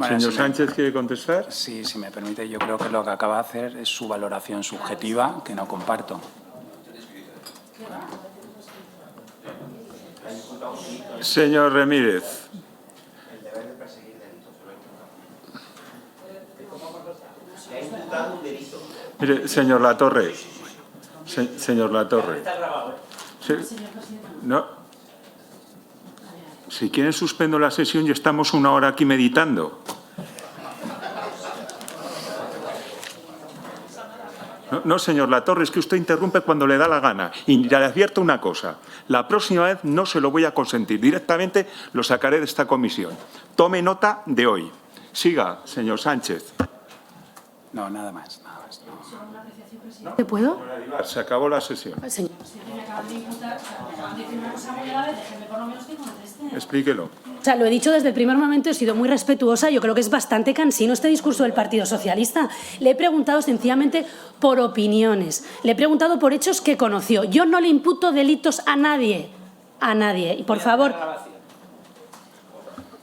Bueno, Señor si me- Sánchez, ¿quiere contestar? Sí, si me permite, yo creo que lo que acaba de hacer es su valoración subjetiva, que no comparto. Señor Ramírez. Mire, señor Latorre. Señor Latorre. No. Si quieren suspendo la sesión y estamos una hora aquí meditando. No, señor Latorre, es que usted interrumpe cuando le da la gana. Y le advierto una cosa. La próxima vez no se lo voy a consentir. Directamente lo sacaré de esta comisión. Tome nota de hoy. Siga, señor Sánchez. No, nada más. No. ¿Te puedo? Se acabó la sesión. Señor, me acaban de imputar, me acaban de decir una cosa muy grave, déjenme por lo menos que conteste. Explíquelo. O sea, lo he dicho desde el primer momento, he sido muy respetuosa. Yo creo que es bastante cansino este discurso del Partido Socialista. Le he preguntado sencillamente por opiniones. Le he preguntado por hechos que conoció. Yo no le imputo delitos a nadie. A nadie. Y por favor,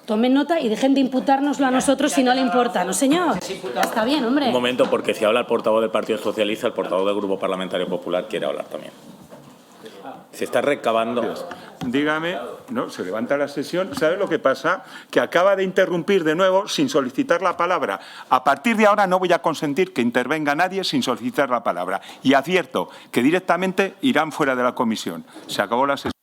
tomen nota y dejen de imputárnoslo a nosotros si no le importa. No, señor. Ya está bien, hombre. Un momento, porque si habla el portavoz del Partido Socialista, el portavoz del Grupo Parlamentario Popular quiere hablar también. Se está recabando. Dígame, no, se levanta la sesión. ¿Sabe lo que pasa? Que acaba de interrumpir de nuevo sin solicitar la palabra. A partir de ahora no voy a consentir que intervenga nadie sin solicitar la palabra. Y advierto que directamente irán fuera de la comisión. Se acabó la sesión.